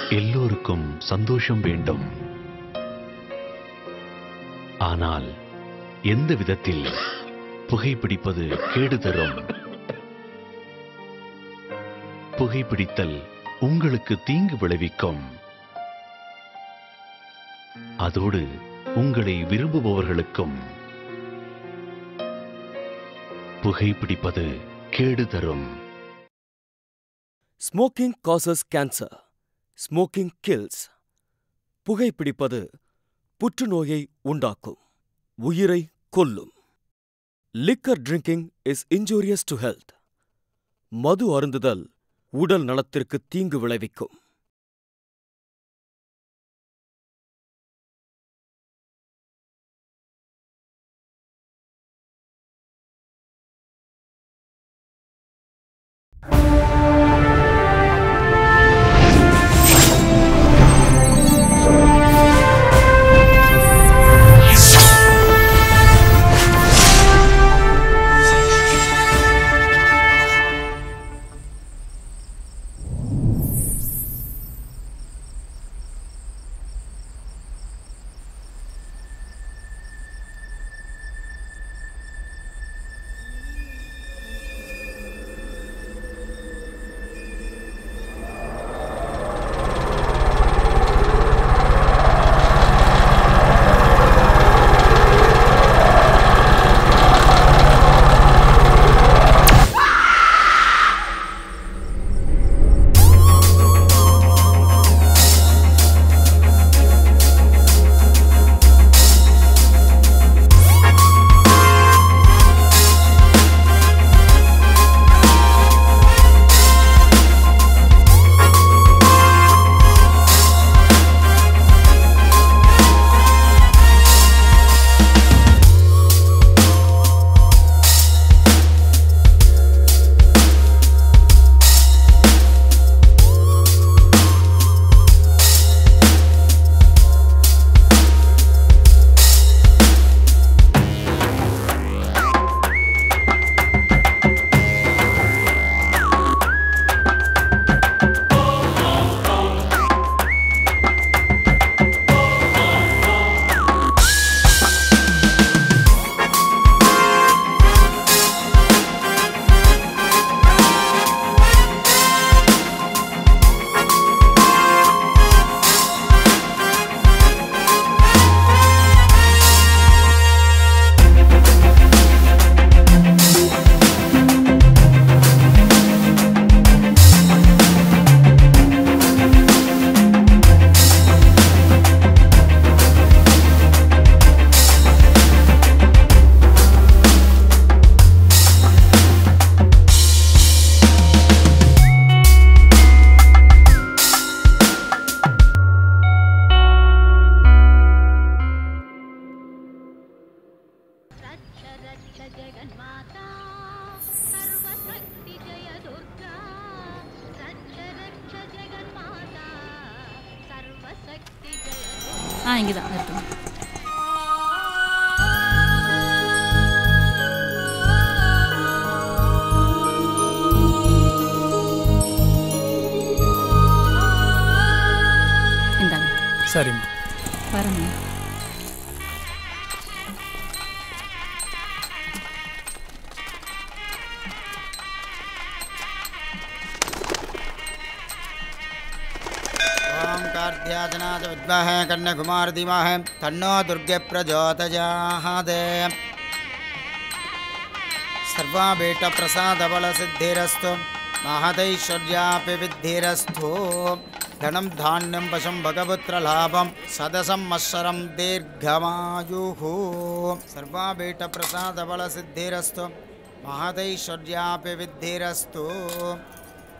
எல்லோருக்கும் சந்தோஷம் வேண்டும். ஆனால் எந்த விதத்தில் புகைப்பிடிப்பது கேடு தரும்? புகைப்பிடித்தல் உங்களுக்கு தீங்கு விளைவிக்கும். அதோடு உங்களை விரும்புபவர்களுக்கும் புகைப்பிடிப்பது கேடு தரும். Smoking causes cancer. Smoking kills. புகைப்பிடிப்பது புற்றுநோயை உண்டாக்கும், உயிரை கொல்லும். Liquor drinking is injurious to health. மது அருந்துதல் உடல் நலத்திற்கு தீங்கு விளைவிக்கும். இங்கதான் நிறுத்துங்க. இந்தாங்க. சரிம்மா. வரங்க. कार्त्याजनाच विद्महे कन्याकुमार धीमहि तन्नो दुर्गे प्रचोदयात्। सर्वाभीष्ट प्रसाद बल सिद्धिरस्तु महदैश्वर्यापि विद्धिरस्तु। धनं धान्यं पशुं भगपुत्र लाभं सदसं मत्सरं दीर्घमायुः। सर्वाभीष्ट प्रसाद बल सिद्धिरस्तु महदैश्वर्यापि विद्धिरस्तु।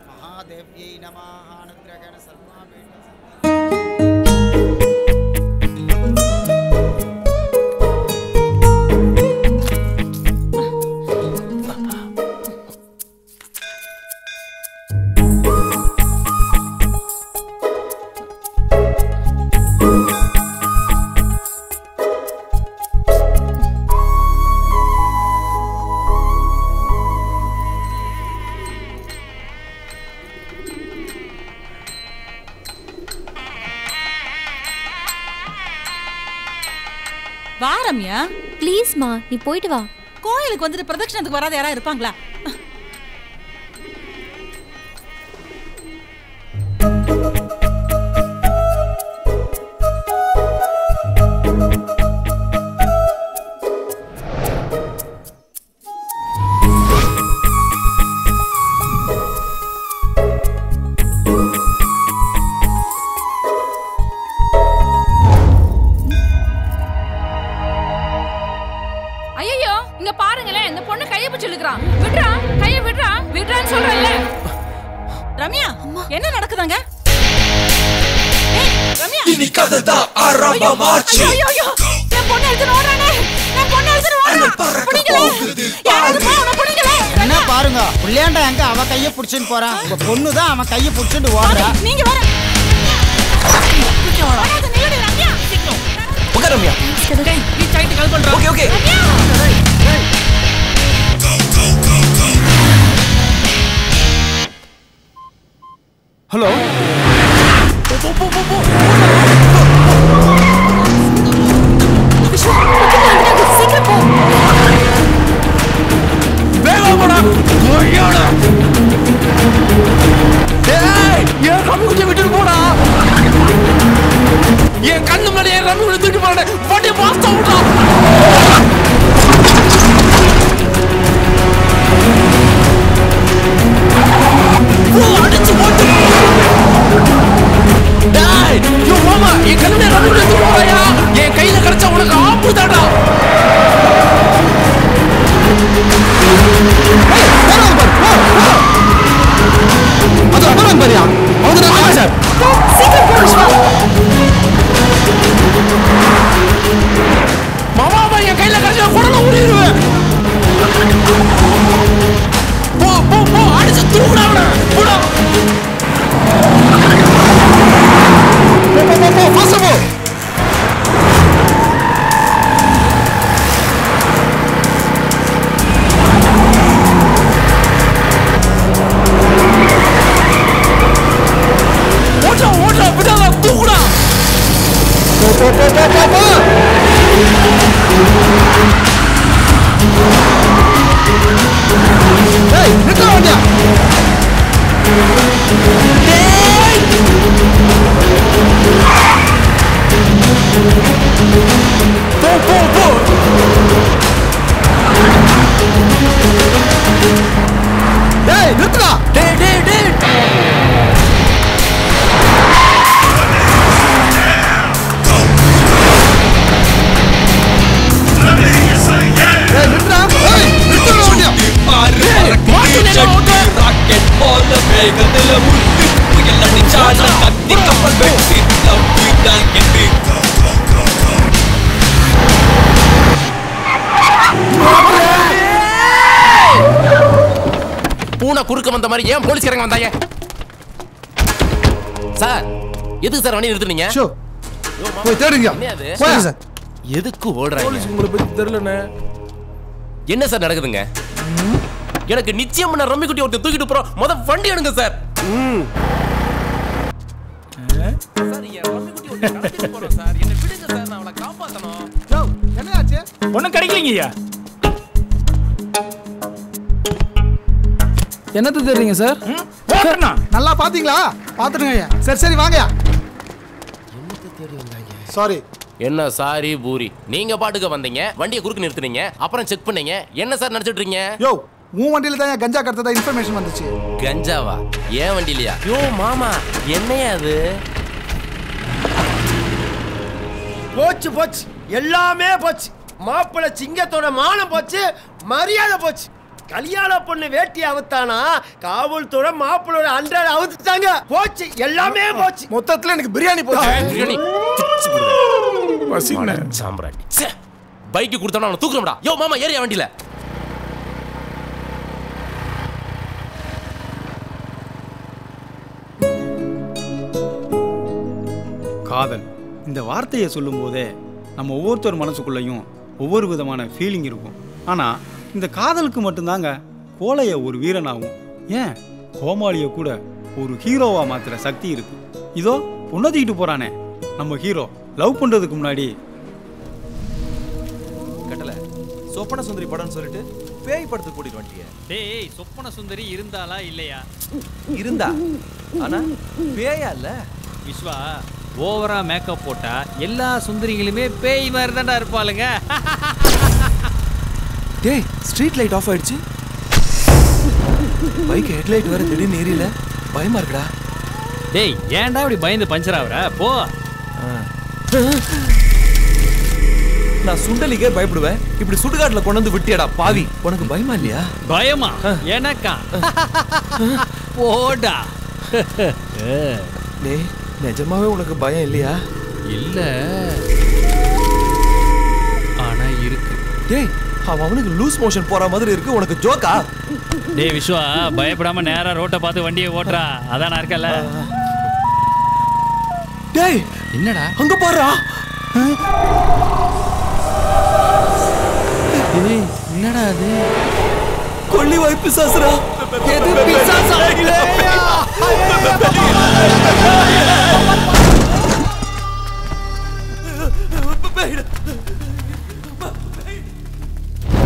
महादेव्यै नमः। अनुग्रहेण सर्वाभीष्ट வா ரம்யா. ப்ளீஸ்மா, நீ போயிட்டு வா. கோயிலுக்கு வந்துட்டு பிரதட்சணத்துக்கு வராத யாரா இருப்பாங்களா? ரம்யா, என்ன நடக்குதுங்க? ரம்யா, இனி கதைதா ஆரம்பமாச்சு. ஐயோ, என் பொண்ணு எடுத்து ஓடுறானே. என் பொண்ணு எடுத்து ஓடுறா. புடிங்கல. யாராவது அவனை புடிங்கல. என்ன பாருங்க, புள்ளையாண்டா எங்க அவ கையை புடிச்சிட்டு போறான். உங்க பொண்ணு தான் அவன் கையை புடிச்சிட்டு ஓடுறா. நீங்க வர. வராத நில்லடி ரம்யா. சீக்கிரம். ஓகே ரம்யா. டேய், நீ சைடு கால் பண்றா. Okay okay. ஹலோ. சீக்கிரம் போ. வேகம் போடா. ஓய்யாடா. டேய், ஏன் ரம்மி குஞ்ச விட்டுட்டு போடா. என் கண்ணு முன்னாடி ஏன் ரம்மி குஞ்ச தூக்கிட்டு போறே. வண்டி பாஸ்டா விடா. அடிச்சு போட்டு. டேய், யோ மாமா, என் கண்ணு முன்னாடி ரம்மி குஞ்ச தூக்கிட்டு போறியா? என் கையில கிடைச்சா உனக்கு ஆப்பு தாடா. அது அபரம் பாரியா. அவங்க தான் சார். சீக்கிரம் போ விஸ்வா. மாமா என் கையில கிடைச்சா குடல ஊறிடுவேன். போ போ போ, அடிச்சு தூக்குடா அவனை. போடா. போ போ போ, ஃபாஸ்டா போ. ஓடா விடாத, தூக்குடா. போ போ போ போ போ. ஏய், நிக்க வண்டியா. டேய். போ போ போ. டேய், நிறுத்துடா. டேய் டேய் டேய். பூனை குறுக்க வந்த மாதிரி ஏன் போலீஸ்காரங்க வந்தாங்க? சார், எதுக்கு சார் வண்டி நிறுத்துனீங்க? போய் தேடுங்க. போய் சார். எதுக்கு ஓடுறாங்க? போலீஸ் உங்களை பத்தி தெரியலனே. என்ன சார் நடக்குதுங்க? எனக்கு நிச்சயம் நான் ரம்மி குட்டி ஒருத்தர் தூக்கிட்டு போறோம். முத வண்டி எடுங்க சார். சார், என் ரம்மி குட்டி ஒருத்தர் கடத்திட்டு போறோம் சார். என்ன விடுங்க சார், நான் அவளை காப்பாத்தணும். யோ, என்னடாச்சு? ஒண்ணும் கிடைக்கலங்கய்யா. என்னது தெரியுங்க சார்? நல்லா பாத்தீங்களா? பாத்துடுங்க. சரி சரி வாங்கயா. சாரி. என்ன சாரி பூரி, நீங்க பாட்டுக்கு வந்தீங்க, வண்டியை குறுக்கு நிறுத்துனீங்க, அப்புறம் செக் பண்ணீங்க. என்ன சார் நினைச்சிட்டு இருக்கீங்க? யோ, உன் வண்டியில தான் கஞ்சா கடத்ததா இன்ஃபர்மேஷன் வந்துச்சு. கஞ்சாவா? ஏன் வண்டியிலயா? யோ மாமா, என்னையா அது? போச்சு போச்சு, எல்லாமே போச்சு. மாப்பிள்ளை சிங்கத்தோட மானம் போச்சு, மரியாதை போச்சு. கல்யாண பொண்ணு வேட்டி அவுத்தானா, காவல்துறை மாப்பிள்ளோட அன்றாட அவுத்துட்டாங்க. போச்சு, எல்லாமே போச்சு. மொத்தத்துல எனக்கு பிரியாணி போச்சு. பிரியாணி சாம்ராட். பைக்கு கொடுத்தா அவனை தூக்குறோம்டா. யோ மாமா, ஏறியா வண்டியில. காதல் இந்த வார்த்தையை சொல்லும் போதே நம்ம ஒவ்வொருத்தர் மனசுக்குள்ளேயும் ஒவ்வொரு விதமான ஃபீலிங் இருக்கும். ஆனால் இந்த காதலுக்கு மட்டும்தாங்க கோழைய ஒரு வீரனாகும், ஏன் கோமாளியை கூட ஒரு ஹீரோவா மாத்துற சக்தி இருக்கு. இதோ பொண்ணதிக்கிட்டு போறானே நம்ம ஹீரோ, லவ் பண்றதுக்கு முன்னாடி சொப்பன சுந்தரி படம்னு சொல்லிட்டு பேய் படத்துக்கு கூட்டிட்டு வந்துட்டியே. டேய் சொப்பன சுந்தரி இருந்தாளா இல்லையா? இருந்தா, ஆனா பேயா இல்ல. விஸ்வா ஓவரா மேக்கப் போட்டா எல்லா சுந்தரிகளுமே பேய் மாதிரி தான்டா இருப்பாளுங்க. டேய் ஸ்ட்ரீட் லைட் ஆஃப் ஆயிடுச்சு. பைக் ஹெட்லைட் வேற திடீர்னு ஏறியல, பயமா இருக்குடா. டேய் ஏன்டா இப்படி பயந்து பஞ்சர் ஆகுற? போ. நான் சுண்டலிக்கே பயப்படுவேன், இப்படி சுடுகாட்டுல கொண்டு வந்து விட்டியடா பாவி. உனக்கு பயமா இல்லையா? பயமா? எனக்கா? போடா. டேய் நிஜமாவே உனக்கு பயம் இல்லையா? இல்ல, ஆனா இருக்கு. டேய் அவனுக்கு லூஸ் மோஷன் போற மாதிரி இருக்கு, உனக்கு ஜோக்கா? டேய் விஸ்வா பயப்படாம நேரா ரோட்டை பார்த்து வண்டியை ஓட்டுறா, அதான் நான் இருக்கல. டேய் என்னடா அங்க பாருடா. டேய் என்னடா அது? கொள்ளி வாய் பிசாசுடா. எது பிசாசா?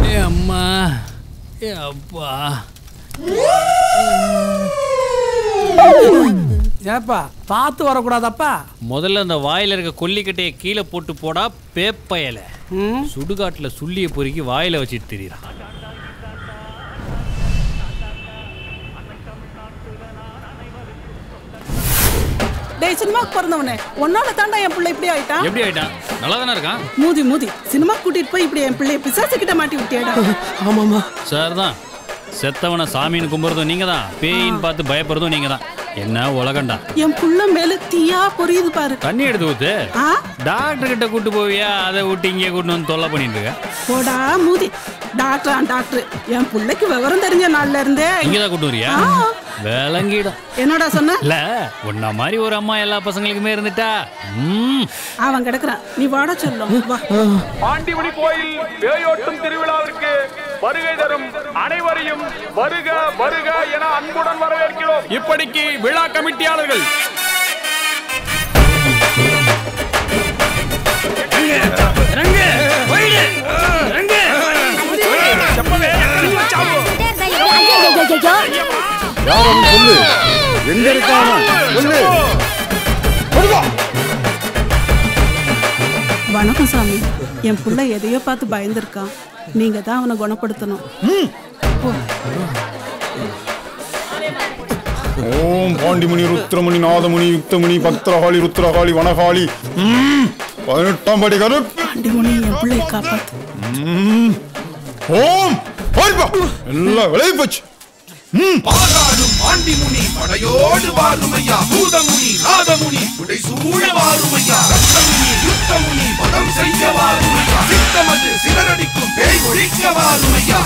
ஏ அம்மா, ஏ அப்பா. ஏப்பா பார்த்து வரக்கூடாதப்பா. முதல்ல அந்த வாயில இருக்க கொல்லிக்கட்டையை கீழே போட்டு போடா பேப்பையல. சுடுகாட்டுல சுள்ளிய பொறுக்கி வாயில வச்சுட்டு திரியிறான். டேய் சினிமாக்கு பிறந்தவனே, உன்னால தாண்டா என் பிள்ளை இப்படி ஆயிட்டான். எப்படி ஆயிட்டான்? நல்லா தானே இருக்கான். மூதி சினிமா கூட்டிட்டு போய் இப்படி என் பிள்ளைய பிசாசு கிட்ட மாட்டி விட்டியாடா. ஆமாமா சார் தான். செத்தவனை சாமின்னு கும்பிடுறதும் நீங்க தான், பேயின்னு பார்த்து பயப்படுறதும் நீங்க தான். என்ன உலகண்டா. என் புள்ள மேல தீயா பொரியுது பாரு. தண்ணி எடுத்து ஊத்து. டாக்டர் கிட்ட கூட்டு போவியா? அதை விட்டு இங்கே கூட்டு வந்து தொல்லை பண்ணிட்டு இருக்க. போடா மூதி. டாக்டர் என் பிள்ளைக்கு விவரம் தெரிஞ்ச நாள்ல இருந்தே இங்கதான் கூட்டு வரியா? விளங்கிடும். என்னடா சொன்ன? இல்ல உன்ன மாதிரி ஒரு அம்மா எல்லா பசங்களுக்குமே இருந்துட்டா. அவன் கிடக்குறான், நீ வாட சொல்லும். பாண்டிமணி கோயில் பேயோட்டும் திருவிழாவிற்கு வருகை தரும் அனைவரையும் வருக வருக என அன்புடன் வரவேற்கிறோம். இப்படிக்கு விழா கமிட்டியாளர்கள் சொல்லு, எங்க இருக்கான சொல்லு. வணக்கம் சாமி. என் பிள்ளை எதையோ பார்த்து பயந்துருக்கான், நீங்க தான் அவனை குணப்படுத்தணும். ஓம் பாண்டிமணி ருத்ரமணி நாதமணி யுக்தமணி பக்தரகாளி ருத்ரகாளி வனகாளி 18ஆம் படி கரு பாண்டிமணி என் பிள்ளையை காப்பாத்து. ஓம் எல்லாம் விளைவி போச்சு. பாராடும் பாண்டிமுனி படையோடு வாருமையா, பூதமுனி நாதமுனி உடை சூழ வாருமையா, ரத்தமுனி யுத்தமுனி பதம் செய்ய வாருமையா, சித்தமது சிலரடிக்கும் பேய் ஒழிக்க வாருமையா.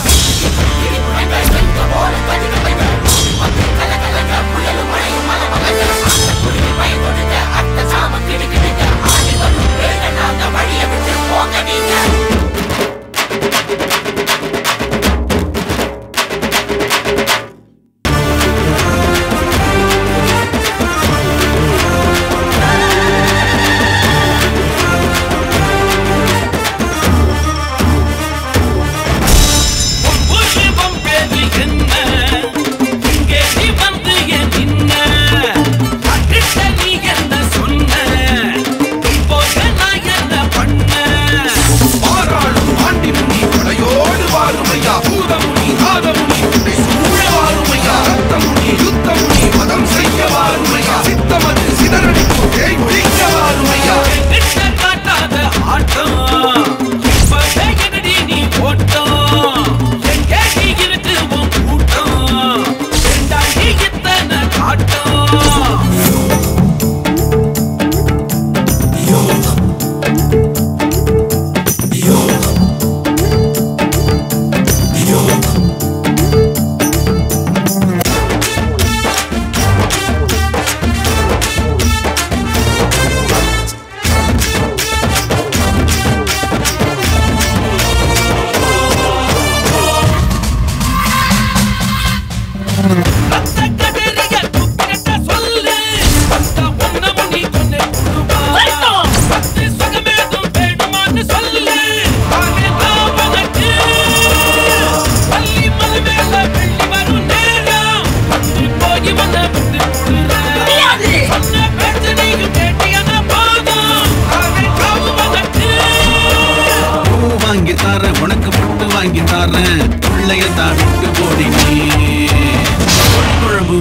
இங்கே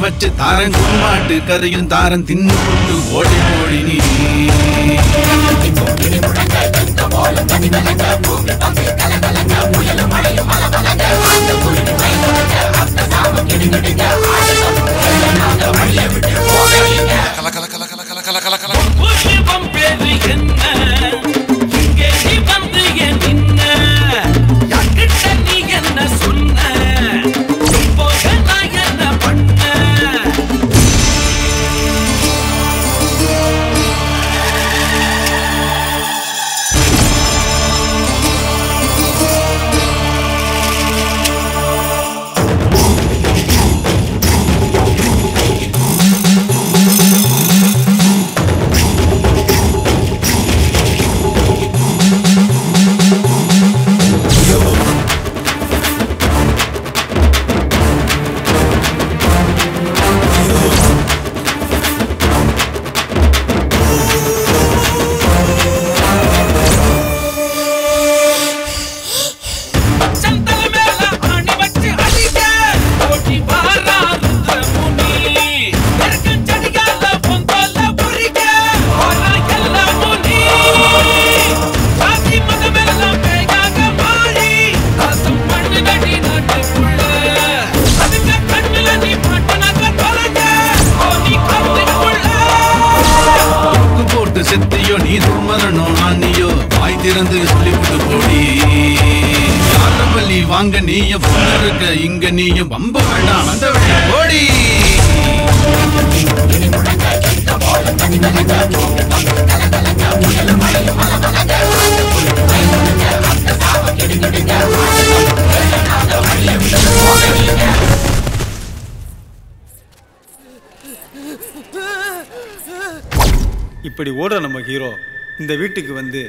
வச்சு தாரன் கும்மாட்டு கரையும் தாரன் தின்னு கொண்டு ஓடி ஓடி நீ செத்தியோ நீ துர்மரணோ ஆனியோ வாய் திறந்து சொல்லிவிட்டு போடி யாரவல்லி வாங்க நீயும் இருக்க இங்க நீயும் வம்ப வேண்டாம் அந்த ஓடி இப்படி ஓடுற நம்ம ஹீரோ இந்த வீட்டுக்கு வந்து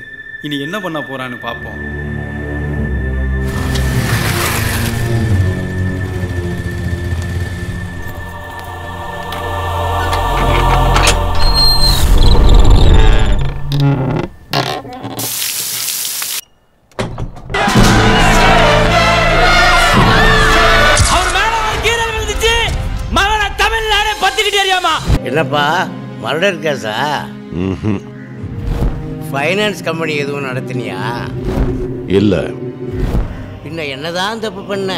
இனி என்ன பண்ண போறான்னு பார்ப்போம். என்னப்பா மர்டர் கேஸா? ஃபைனான்ஸ் கம்பெனி எதுவும் நடத்தினியா? இல்ல. பின்ன என்னதான் தப்பு பண்ண?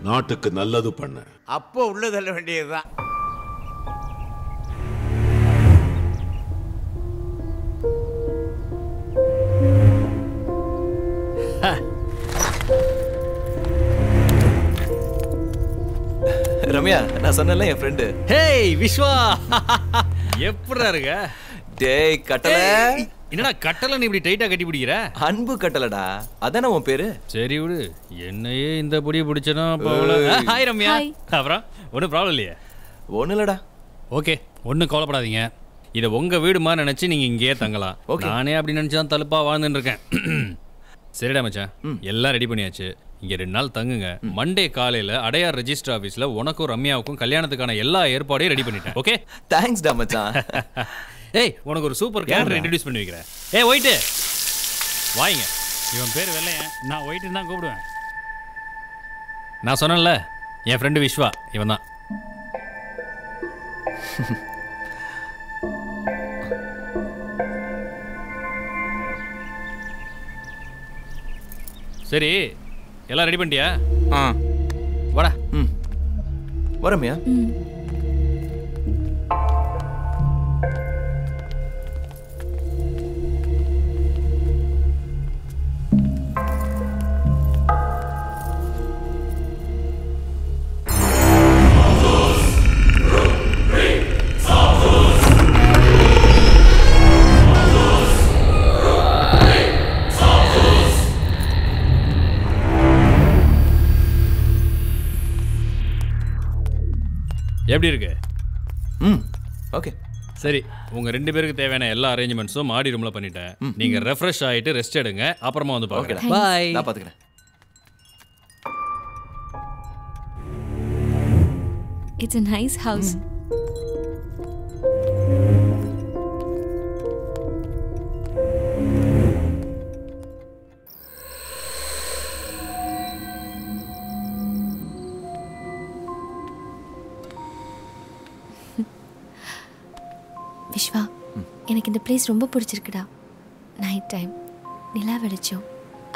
நாட்டுக்கு நல்லது பண்ண. அப்போ உள்ள தள்ள வேண்டியதுதான். ரம்யா, நான் சொன்னல என் ஃப்ரெண்டு. ஹேய் விஸ்வா, எப்படிடா இருக்க? டேய் கட்டல. என்னடா கட்டல நீ இப்படி டைட்டா கட்டி பிடிக்கிற? அன்பு கட்டலடா, அதானே உன் பேரு. சரி விடு, என்னையே இந்த பொடி பிடிச்சனா போகல. ஹாய் ரம்யா. அப்புறம் ஒன்றும் ப்ராப்ளம் இல்லையா? ஒன்றும் இல்லடா. ஓகே, ஒன்றும் கவலைப்படாதீங்க. இதை உங்க வீடு மாதிரி நினைச்சு நீங்க இங்கேயே தங்கலாம். நானே அப்படி நினைச்சுதான் தலுப்பா வாழ்ந்துட்டு இருக்கேன். சரிடா மச்சான், எல்லாம் ரெடி பண்ணியாச்சு. இங்க 2 நாள் தங்குங்க. மண்டே காலையில அடையார் ரெஜிஸ்டர் ஆபீஸ்ல உனக்கும் ரம்யாவுக்கும் கல்யாணத்துக்கான எல்லா ஏற்பாடையும் ரெடி பண்ணிட்டேன். ஓகே, தேங்க்ஸ் டா மச்சான். ஏய், உனக்கு ஒரு சூப்பர் கேரக்டர் இன்ட்ரோடியூஸ் பண்ணி வைக்கிறேன். ஏய் ஒயிட்டு வாங்க. இவன் பேர் வெள்ளையன், நான் ஒயிட்டுன்னு தான் கூப்பிடுவேன். நான் சொன்னேன்ல, என் ஃப்ரெண்டு விஸ்வா, இவன் தான். சரி, எல்லாம் ரெடி பண்ணிட்டியா? வாடா. வரமியா? எப்படி இருக்கு? ஓகே. சரி, உங்க 2 பேருக்கு தேவையான எல்லா அரேஞ்ச்மெண்ட்ஸும் மாடி ரூம்ல பண்ணிட்டேன். நீங்க ரெஃப்ரெஷ் ஆயிட்டு ரெஸ்ட் எடுங்க, அப்புறமா வந்து பாருங்க. பை. நான் பாத்துக்கிறேன். It's a nice house. Vishwa, எனக்கு இந்த பிளேஸ் ரொம்ப பிடிச்சிருக்குடா. நைட் டைம், நிலா வெளிச்சம்,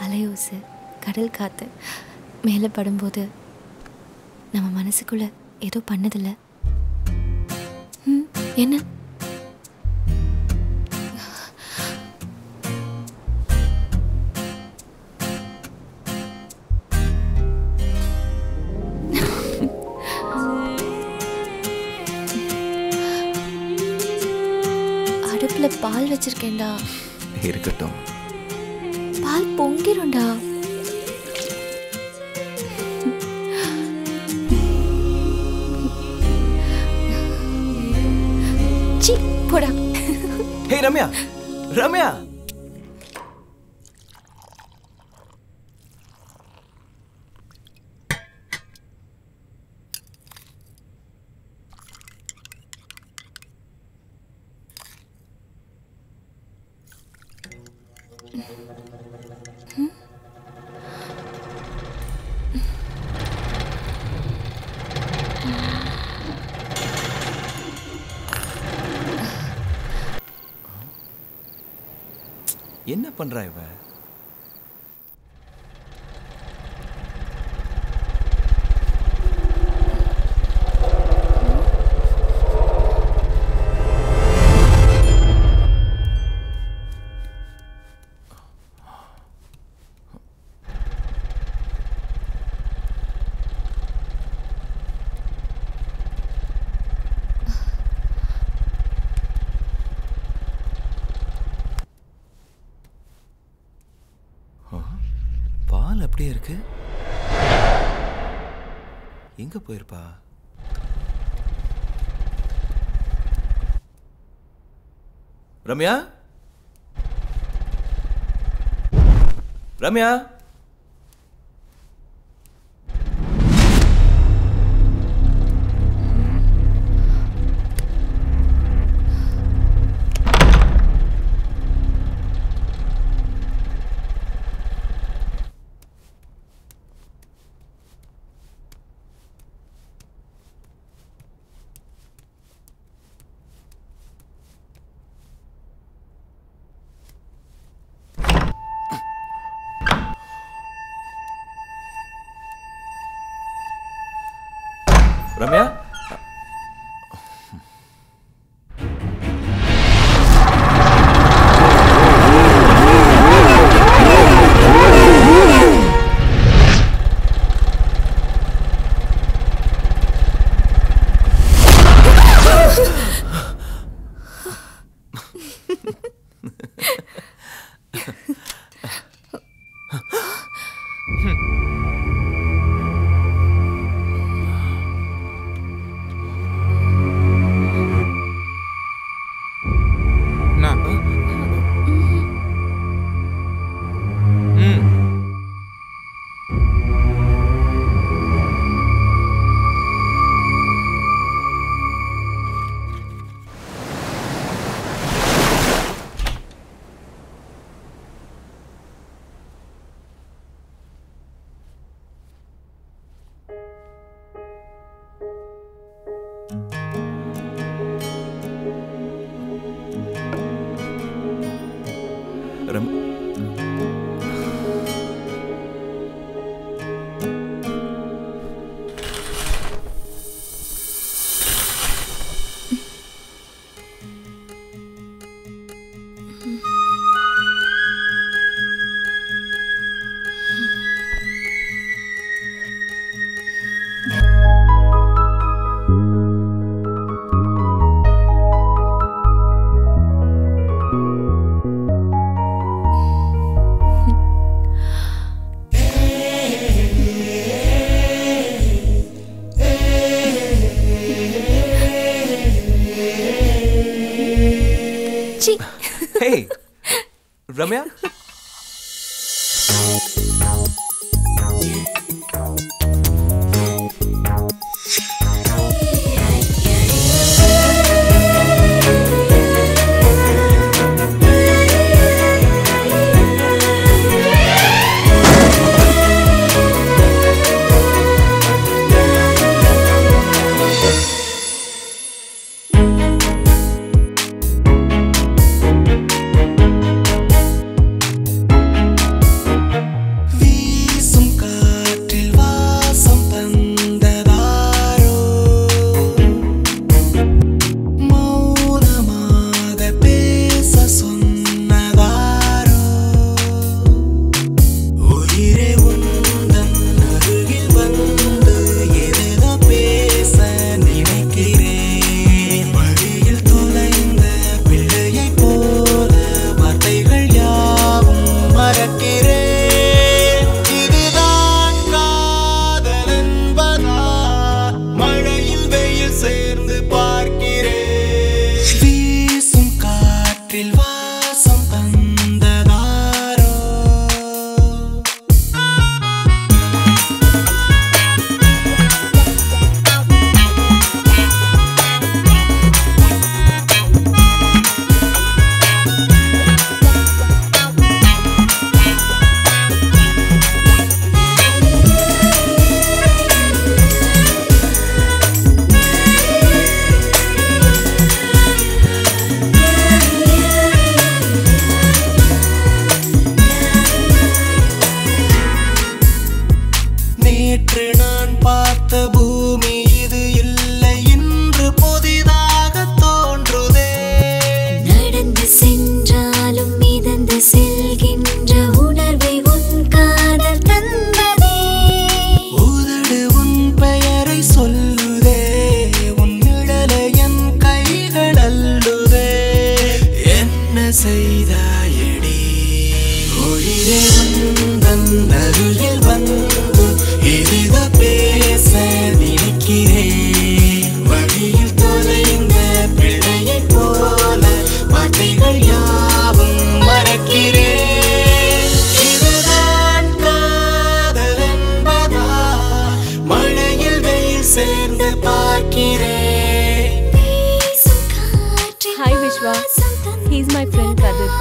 அலையோசு, கடல் காற்று மேலே படும்போது நம்ம மனசுக்குள்ள ஏதோ பண்ணதில்ல. என்ன? அடுப்புல பால் வச்சிருக்கேன்டா. இருக்கட்டும். பால் பொங்கிரும்டா. சி போடா. ஹே ரம்யா, ரம்யா. என்ன பண்றா இவ? பால் அப்படியே இருக்கு. எங்க போயிருப்பா? ரம்யா, ரம்யா. Ramya, Hey, Ramya. அருகில் வந்து எதிர பேச நினைக்கிறேன் வழியில் தொலைந்த பிள்ளையை போல வார்த்தைகள் யாவும் மறக்கிறேன் இதுதான் காதல் என்பதா மழையில் வெயில் சேர்ந்து பார்க்கிறேன் Hi Vishwa, he's my friend Kadir.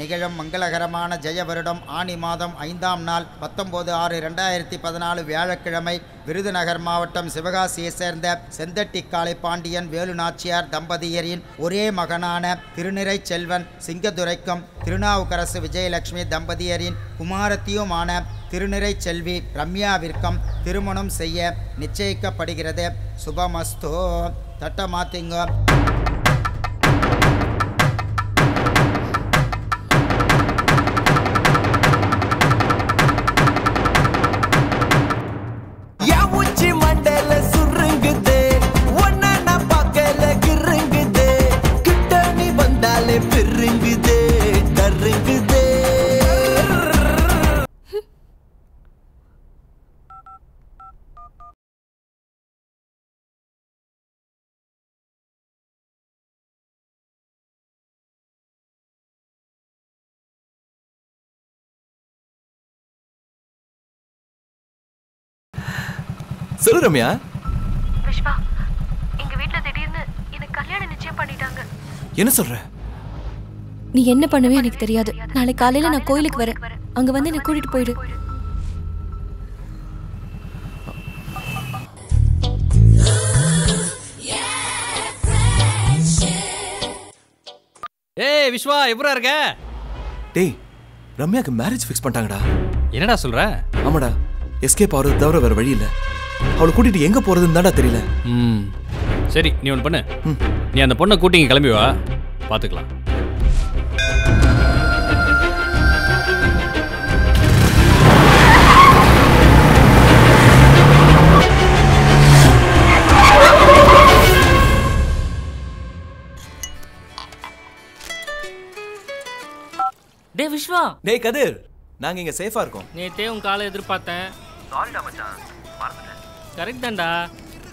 நிகழும் மங்களகரமான ஜெய வருடம் ஆனி மாதம் 5ஆம் நாள் 19/6/2014 வியாழக்கிழமை விருதுநகர் மாவட்டம் சிவகாசியை சேர்ந்த செந்தட்டிக்காளை பாண்டியன் வேலு நாச்சியார் தம்பதியரின் ஒரே மகனான திருநிறை செல்வன் சிங்கதுரைக்கும் திருநாவுக்கரசு விஜயலட்சுமி தம்பதியரின் குமாரத்தியுமான திருநிறை செல்வி ரம்யாவிற்கும் திருமணம் செய்ய நிச்சயிக்கப்படுகிறது. சுபமஸ்தோ. தட்ட மாத்திங்க. சொல்லு ரம்யா. விஷ்வா, எங்க வீட்ல திடீர்னு எனக்கு கல்யாணம் நிச்சயம் பண்ணிட்டாங்க. என்ன சொல்ற? நீ என்ன பண்ணுவே எனக்கு தெரியாது. நாளை காலையில நான் கோயிலுக்கு வரேன். அங்க வந்து என்ன கூட்டிட்டு போயிடு. ஏய் விஷ்வா, எப்பரா இருக்க? டேய், ரம்யாக்கு மேரேஜ் ஃபிக்ஸ் பண்ணிட்டாங்கடா. என்னடா சொல்ற? ஆமாடா. எஸ்கேப் ஆகிறது தவிர வேற வழி இல்லை. அவளை கூட்டிட்டு எங்க போறதுன்னு தான்டா தெரியல. சரி, நீ ஒன்று பண்ணு. நீ அந்த பொண்ணை கூட்டிங்க கிளம்பி வா, பார்த்துக்கலாம். டே விஷ்வா. டேய் கதிர், நாங்க இங்க சேஃபா இருக்கோம். நேத்தே உன் காலை எதிர்பார்த்தேன். சாரிடா மச்சான், மறந்துட்டேன். கரெக்ட் தான்டா.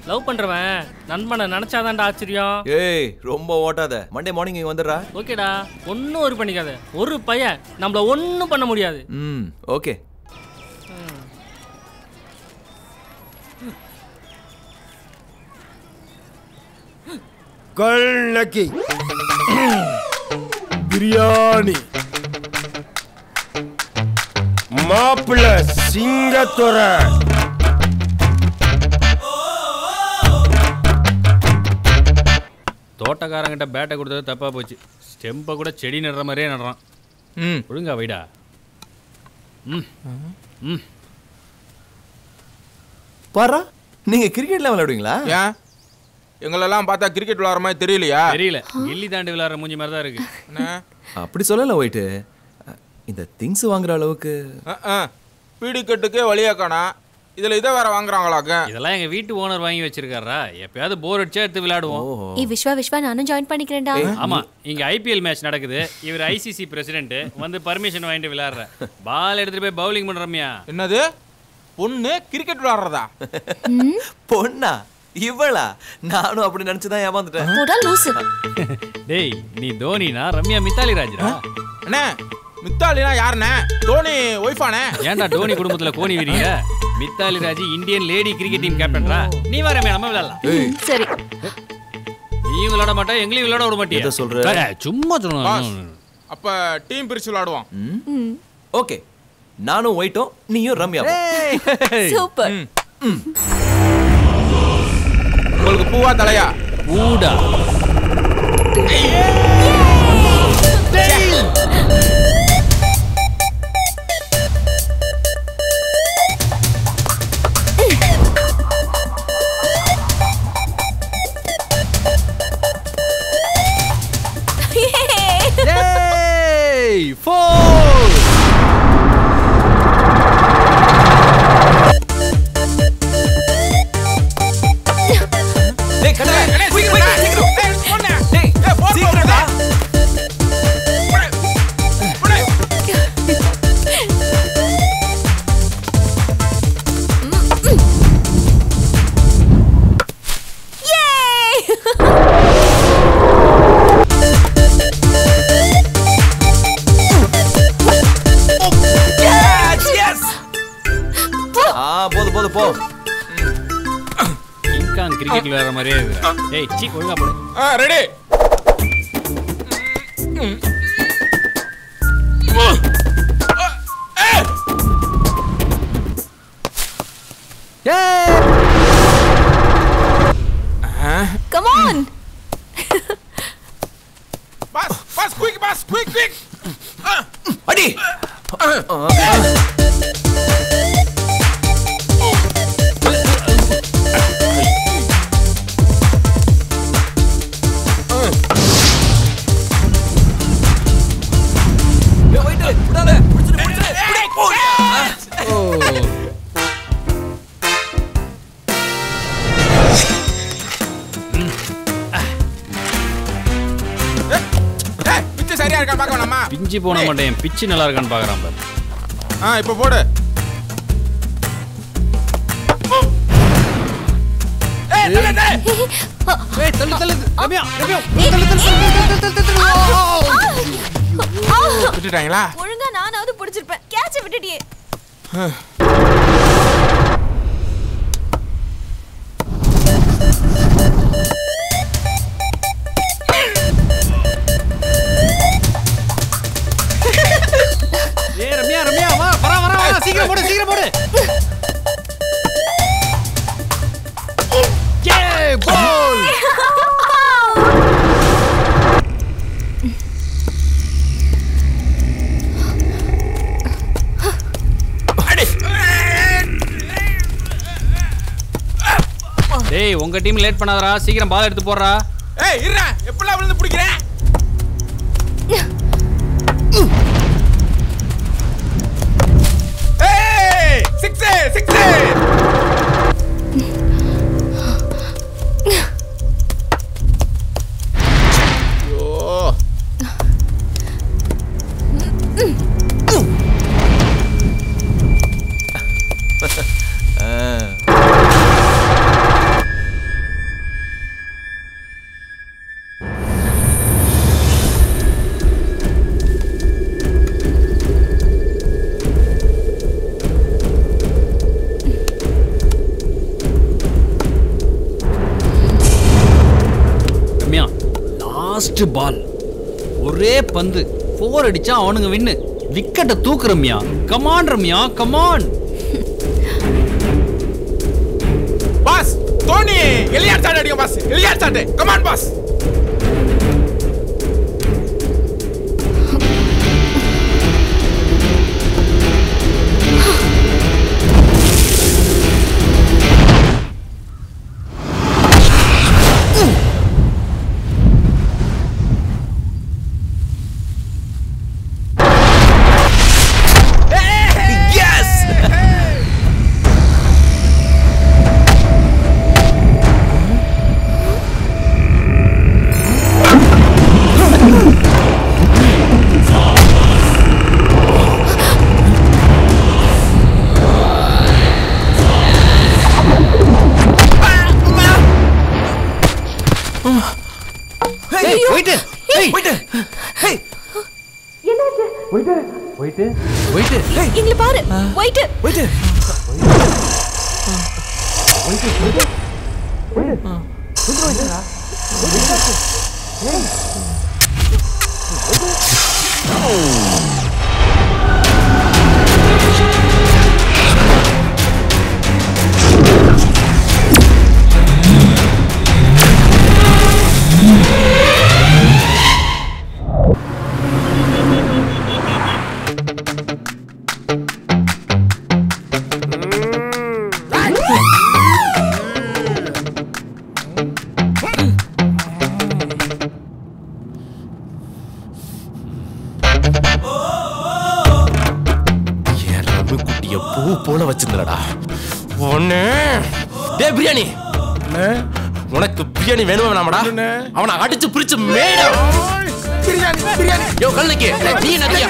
லவ் பண்றவன் நண்பனை நினைச்சாதான்டா ஆச்சரியம். ஏய் ரொம்ப ஓட்டாத. மண்டே மார்னிங் இங்க வந்துடுறா. ஓகேடா, ஒன்னும் ஒரு பண்ணிக்காத. ஒரு பையன் நம்மள ஒன்னும் பண்ண முடியாது. ஓகே. கல்நக்கி பிரியாணி மாப்பிள்ள சிங்கத்துறை தோட்டக்காரங்கிட்ட பேட்டை கொடுத்தது தப்பா போச்சு. ஸ்டெம்பை கூட செடி நடுற மாதிரியே நடுறான். ஒழுங்கா வைடா. பாரா, நீங்க கிரிக்கெட்லாம் விளையாடுவீங்களா? ஏன் எங்களெல்லாம் பார்த்தா கிரிக்கெட் விளையாடுற மாதிரி தெரியலையா? தெரியல, கில்லி தாண்டி விளையாடுற மூஞ்சி மாதிரி தான் இருக்கு. அப்படி சொல்லல ஒயிட்டு, இந்த திங்ஸ் வாங்குற அளவுக்கு. பீடி கட்டுக்கே வழியா காணா, இதுல இதை வேற வாங்குறாங்களாக்க. இதெல்லாம் எங்க வீட்டு ஓனர் வாங்கி வச்சிருக்காரா, எப்பயாவது போர் அடிச்சா எடுத்து விளையாடுவோம். விஸ்வா நானும் ஜாயின் பண்ணிக்கிறேன்டா. ஆமா, இங்க ஐபிஎல் மேட்ச் நடக்குது. இவர் ஐசிசி பிரசிடென்ட், வந்து பர்மிஷன் வாங்கிட்டு விளையாடுற. பால் எடுத்துட்டு போய் பவுலிங் பண்ண ரம்யா. என்னது பொண்ணு கிரிக்கெட் விளையாடுறதா? பொண்ணா இவளா? நானும் அப்படி நினைச்சுதான் ஏமாந்துட்டேன். டேய், நீ தோனினா ரம்யா மித்தாலி ராஜ்ரா. அண்ணே மித்தாலினா யாருண்ணே? தோனி ஒய்ஃபானே? ஏன்டா டோனி குடும்பத்துல கோணி விரிங்க? Mithali Raj Indian lady cricket team கேப்டன்ரா. நீ வர நம்ம விளையாடலாம். சரி. நீ விளையாட மாட்டா, எங்களையும் விளையாட விட மாட்டியா? எதை சொல்ற? சும்மா சொல்லணும். அப்ப டீம் பிரிச்சு விளையாடுவோம். ஓகே, நானும் ஒயிட்டும் நீயும் ரம்யா. சூப்பர். உங்களுக்கு பூவா தலையா? பூடா. கிரிக்கெட் விளையாடுற மாதிரியே இருக்கு. ஏய் சீ, ஒழுங்கா போடு. Ready. Come on. Pass, quick. அடி. பிஞ்சு போன மாட்டேன், பிச்சு நல்லா இருக்கான்னு பாக்குறான் பாரு. இப்ப போடு. விட்டுட்டாங்களா? ஒழுங்கா நானாவது பிடிச்சிருப்பேன். கேட்ச விட்டுட்டியே. ரம்யா வா, வர சீக்கிரம் போடு. கோல். டேய், உங்க டீம் லேட் பண்ணாதடா, சீக்கிரம் பால் எடுத்து போடுறா. ஏய் இருடா, எப்பலாம் விழுந்து பிடிக்கிறேன். ஏய் சிக்ஸ். லாஸ்ட் பால், ஒரே பந்து, 4 அடிச்சா அவனுங்க வின்னு. விக்கெட்டை தூக்கு Ramya. Come on Ramya, come on. Boss, Dhoni எலியாட் ஷாட் அடிங்க பாஸ். எலியாட் ஷாட். Come on boss. போயிட்டு போயிட்டு என்னாச்சு? போயிட்டு போயிட்டு போயிட்டு இங்க பாரு. போயிட்டு போயிட்டு போயிட்டு போயிட்டு போல வச்சிருந்தடா ஒண்ணு. டேய் பிரியாணி, உனக்கு பிரியாணி வேணுமா வேணாமடா? அவனை அடிச்சு பிரிச்சு மேட பிரியாணி பிரியாணி. யோ கல்லுக்கு நீ நதியா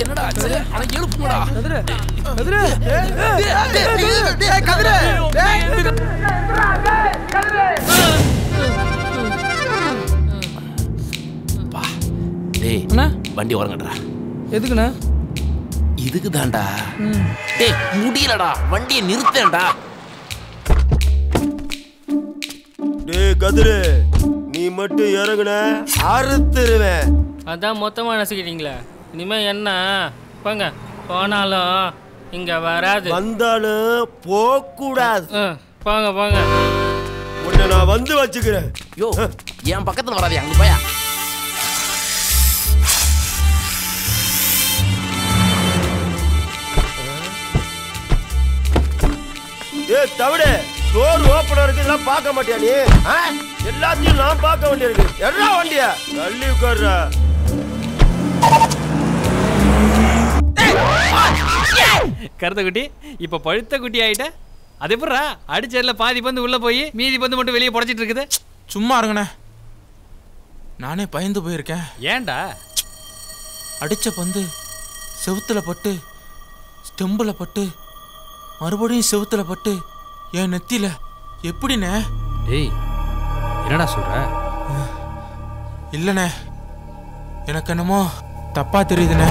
என்னடா ஆச்சு? அவன் எழுப்புடா. கதிரே கதிரே டேய் கதிரே பா டேய் அண்ணா வண்டி ஓரங்கடா. எதுக்குண்ணா? இதுக்கு தான்டா. டேய் முடியலடா, வண்டியை நிறுத்தேன்டா. டேய் கதிரே, நீ மட்டும் இறங்குன அறுத்துருவேன். அதான் மொத்தமா நசுக்கிட்டீங்களே, இனிமே என்ன போங்க. போனாலும் இங்க வராது, வந்தாலும் போகக்கூடாது. போங்க போங்க. உன்னை நான் வந்து வச்சுக்கிறேன். யோ என் பக்கத்துல வராது, அங்க போயா. ஏ தவிடு, டோர் ஓப்பனா இருக்கு, இதெல்லாம் பார்க்க மாட்டியா நீ? எல்லாத்தையும் நான் பார்க்க வேண்டியிருக்கு. எறா வண்டியா தள்ளி உட்கார்றா. கருத்த குட்டி இப்ப பழுத்த குட்டி ஆயிட்ட. அது எப்படா அடிச்சதுல பாதி பந்து உள்ள போய் மீதி பந்து மட்டும் வெளியே புடைச்சிட்டு இருக்குது? சும்மா இருங்கண்ணே, நானே பயந்து போயிருக்கேன். ஏன்டா? அடிச்ச பந்து செவுத்துல பட்டு ஸ்டெம்பில் பட்டு மறுபடியும் செவுத்துல பட்டு என் நெத்தியில எப்படிண்ணே? ஏய் என்னடா சொல்ற? இல்லண்ணே, எனக்கு என்னமோ தப்பா தெரியுதுண்ணே.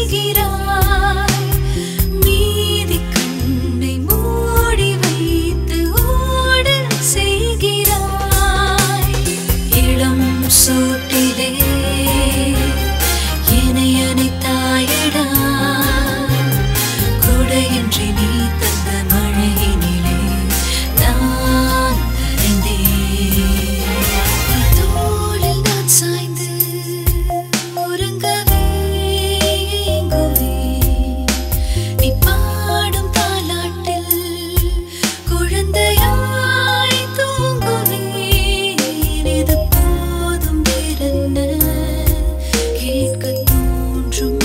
செய்கிறாய் மீதி கண்ணை மூடி வைத்து ஓட செய்கிறாய் இளம் சூட்டிலே என்னை அணைத்தாயடா கொடையின்றி நீ தந்த மழையினிலே நான் நனைந்தேன் தோளில் நான் சாய்ந்து உறங்கவே ஏங்குவேன் நீ பாடும் தாலாட்டில் குழந்தையாய் தூங்குவேன் இது போதும் வேறென்ன கேட்க தோன்றும்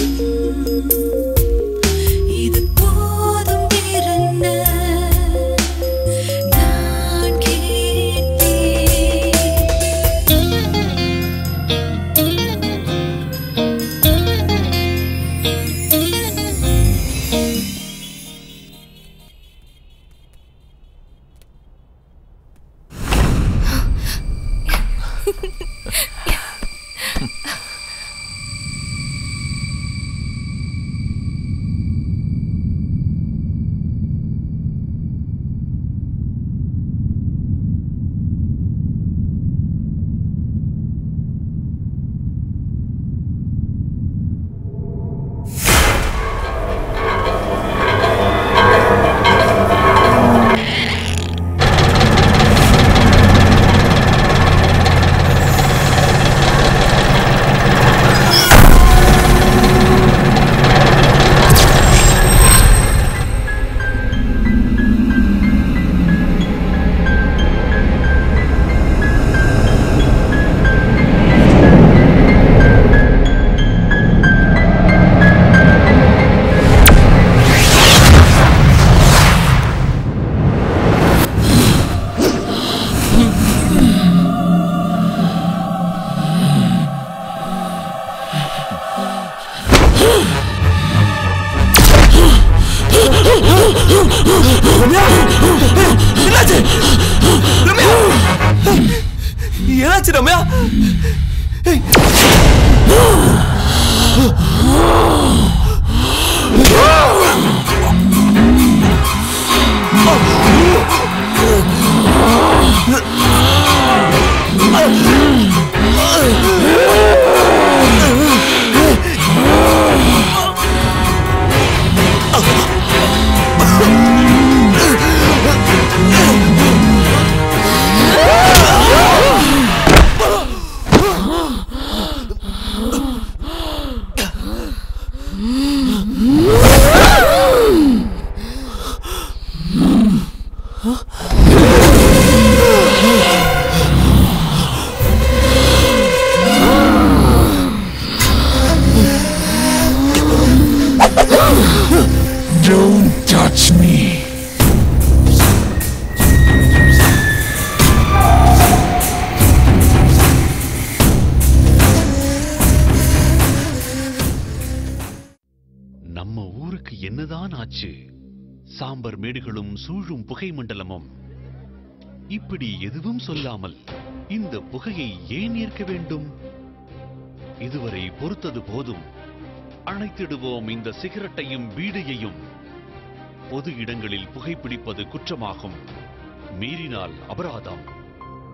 இது போதும் வேறென்ன நான் என்னாச்சு ரம்யா? Don't touch me. நம்ம ஊருக்கு என்னதான் ஆச்சு? சாம்பர் மேடுகளும் சூழும் புகை மண்டலமும். இப்படி எதுவும் சொல்லாமல் இந்த புகையை ஏன் ஏற்க வேண்டும்? இதுவரை பொறுத்தது போதும். அணைத்திடுவோம் இந்த சிகரெட்டையும் பீடியையும். பொது இடங்களில் புகைப்பிடிப்பது குற்றமாகும். மீறினால் அபராதம்.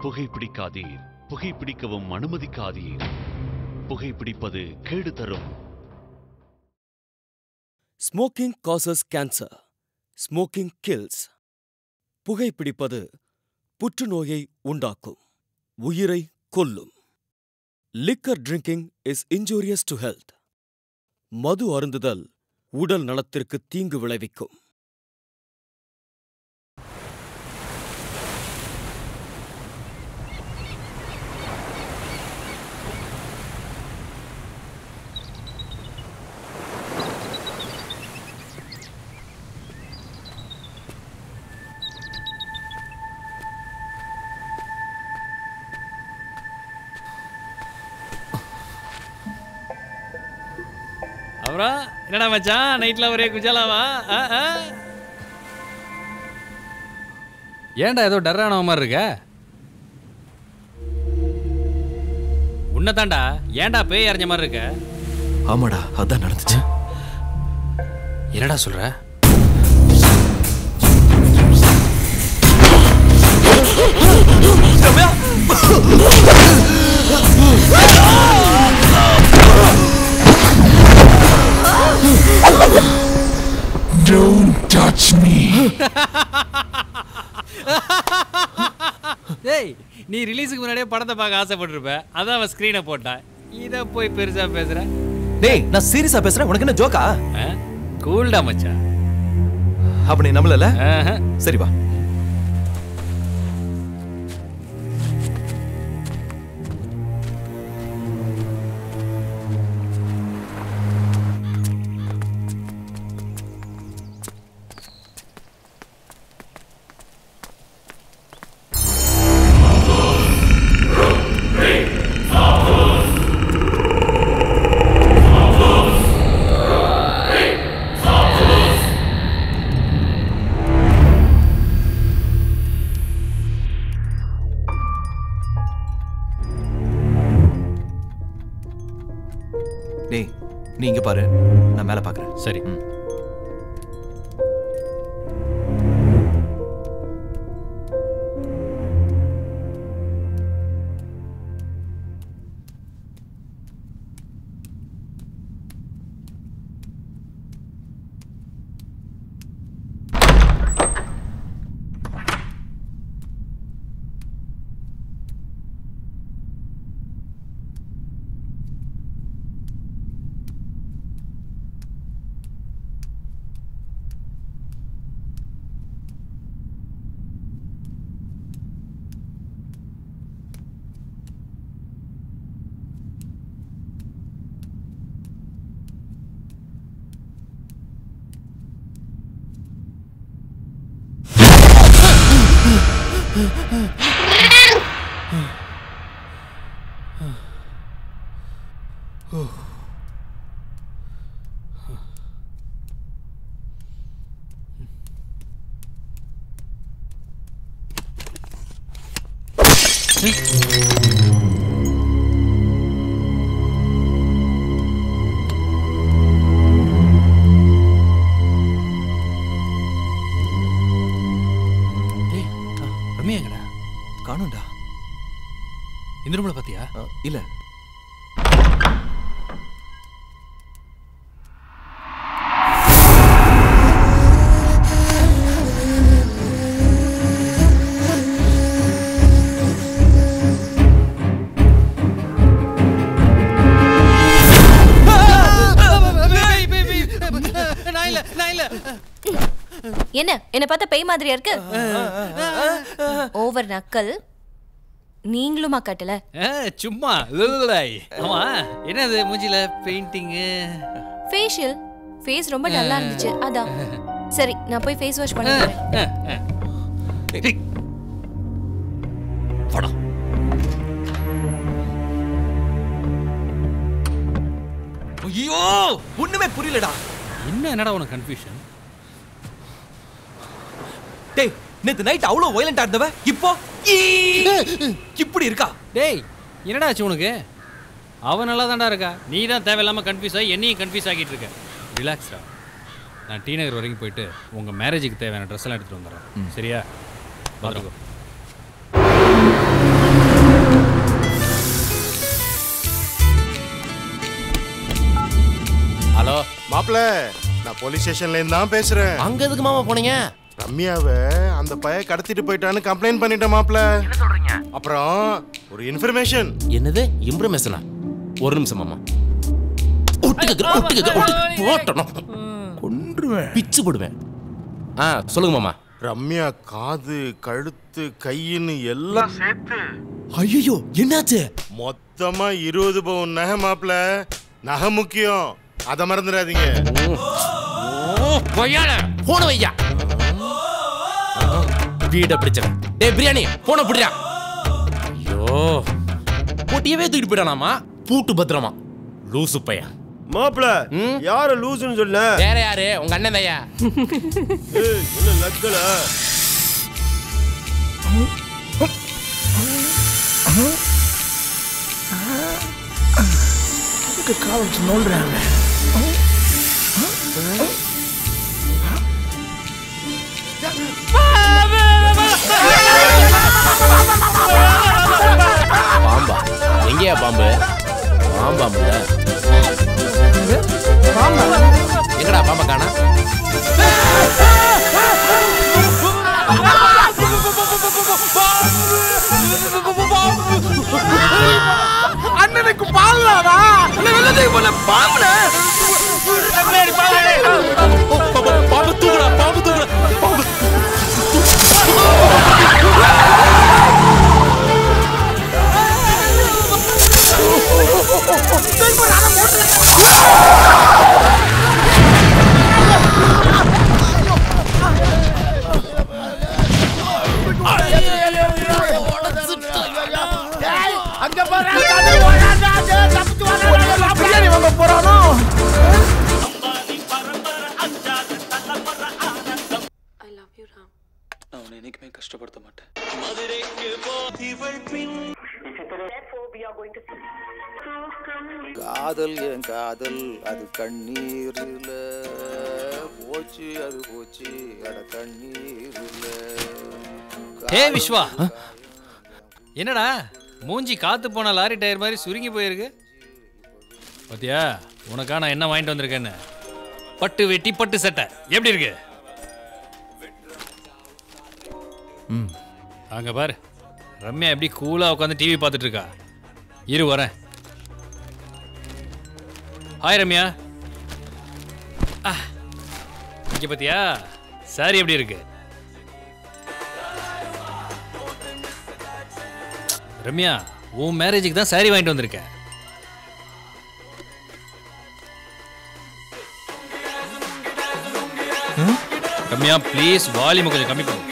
புகைப்பிடிக்காதீர். புகைப்பிடிக்கவும் அனுமதிக்காதீர். புகைப்பிடிப்பது கேடு தரும். Smoking causes cancer. Smoking kills. புகைப்பிடிப்பது புற்றுநோயை உண்டாக்கும். உயிரை கொல்லும். Liquor drinking is injurious to health. மது அருந்துதல் உடல் நலத்திற்கு தீங்கு விளைவிக்கும். அப்புறம் என்னடா மச்சான் நைட்ல ஒரே குஜாலாவா? ஏன்டா ஏதோ டர்ரான மாதிரி இருக்க? உன்னதாண்டா ஏன்டா பேய் அறிஞ்ச மாதிரி இருக்க? ஆமாடா, அதான் நடந்துச்சு. என்னடா சொல்ற? Don't touch me. டேய், நீ ரிலீஸுக்கு முன்னாடியே படத்தை பார்க்க ஆசைப்பட்டிருப்ப. அதான் அவன் ஸ்கிரீனை போட்டான். இத போய் பெருசா பேசுற. டேய், நான் சீரியஸா பேசுறேன். உனக்கு என்ன ஜோக்கா? கூல்டா மச்சான். அப்ப நீ நம்பலல? சரி வா. டேய், நீ இங்க பாரு, நான் மேல பாக்குறேன். சரி. காணும்டா. இந்த ரூம்ல பாத்தியா? இல்ல. என்ன என்ன பார்த்தா பேய் மாதிரியா இருக்கு? ஓவர் நக்கல். நீங்களுமா கட்டல? சும்மா. ஆமா, என்னது மூஞ்சில பெயிண்டிங்? ஃபேஷியல். ஃபேஸ் ரொம்ப டல்லா இருந்துச்சு அதான். சரி, நான் போய் ஃபேஸ் வாஷ் பண்ணிடுறேன். போடா. ஐயோ, ஒண்ணுமே புரியலடா. என்னடா உனக்கு கன்ஃபியூஷன்? டேய், நேத்து நைட் அவ்வளவு வயலண்டா இருந்தவ இப்போ இப்படி இருக்கா? டேய், என்னடா ஆச்சு உனக்கு? அவ நல்லா தான்டா இருக்கா. நீ தான் தேவையில்லாம கன்ஃபியூஸ் ஆகி என்னையும் கன்ஃபியூஸ் ஆகிட்டு இருக்க. ரிலாக்ஸ்டா. நான் டி நகர் வரைக்கும் போயிட்டு உங்க மேரேஜுக்கு தேவையான ட்ரெஸ் எல்லாம் எடுத்துட்டு வந்துடுறேன். சரியா? பாத்துக்கோ. ஹலோ மாப்பிள்ள, நான் போலீஸ் ஸ்டேஷன்ல இருந்து தான் பேசுறேன். அங்க எதுக்கு மாமா போனீங்க? ரம்யாவை அந்த பைய கடத்திட்டு போயிட்டான்னு கம்ப்ளைண்ட் பண்ணிட்டேன் மாப்பிள்ள. என்ன சொல்றீங்க? அப்புறம் ஒரு இன்ஃபர்மேஷன். என்னது இன்ஃபர்மேஷனா? ஒரு நிமிஷம் மாமா. கொன்றுவேன், பிச்சு போடுவேன். சொல்லுங்க மாமா. ரம்யா காது, கழுத்து, கையின்னு எல்லாம் சேர்த்து. ஐயோ, என்னாச்சு? மொத்தமா 20 பவுன் நகை மாப்பிள்ள. நகை முக்கியம், அத மறந்துடாதீங்க. போன வையா, வீட பிடிச்சவன். டேய் பிரியாணி, போன புடியா. ஐயோ, போட்டியவே தூக்கிட்டு போயிடானாமா. பூட்டு பத்திரமா. லூசு பையன். மாப்பிள்ள, யார லூசுன்னு சொல்ல? வேற யாரு? உங்க அண்ணன் தாயா. என்ன லக்கல? காவல் நோல்றாங்க. எங்கேயா பாம்பு? பாம்பு எங்கடா பாம்பை காணா? அண்ணனுக்கு பாலாடா வெள்ளத்துக்கு போன பாம்புல பாம்பு தூக்குடா பாம்பு தூக்குடா பாம்பு அங்க பிரியாணி வாங்க போறானோ? நான் உன்னை என்னைக்குமே கஷ்டப்படுத்த மாட்டேன். காதல் என் காதல் அது கண்ணீர்ல போச்சு, அது போச்சு அட கண்ணீர்ல. ஹே விஸ்வா, என்னடா மூஞ்சி காத்து போன லாரி டயர் மாதிரி சுருங்கி போயிருக்கு? பாத்தியா உனக்கா நான் என்ன வாங்கிட்டு வந்திருக்கேன்னு? பட்டு வெட்டி பட்டு சட்டை எப்படி இருக்கு? அங்க பாரு, ரம்யா எப்படி கூலா உட்காந்து டிவி பார்த்துட்டு இருக்கா. இரு வரேன். ஹாய் ரம்யா. இங்க பாத்தியா சாரி எப்படி இருக்கு? ரம்யா, உன் மேரேஜுக்கு தான் சாரி வாங்கிட்டு வந்திருக்கேன். ரம்யா ப்ளீஸ் வால்யூம் கொஞ்சம் கம்மி பண்ணு.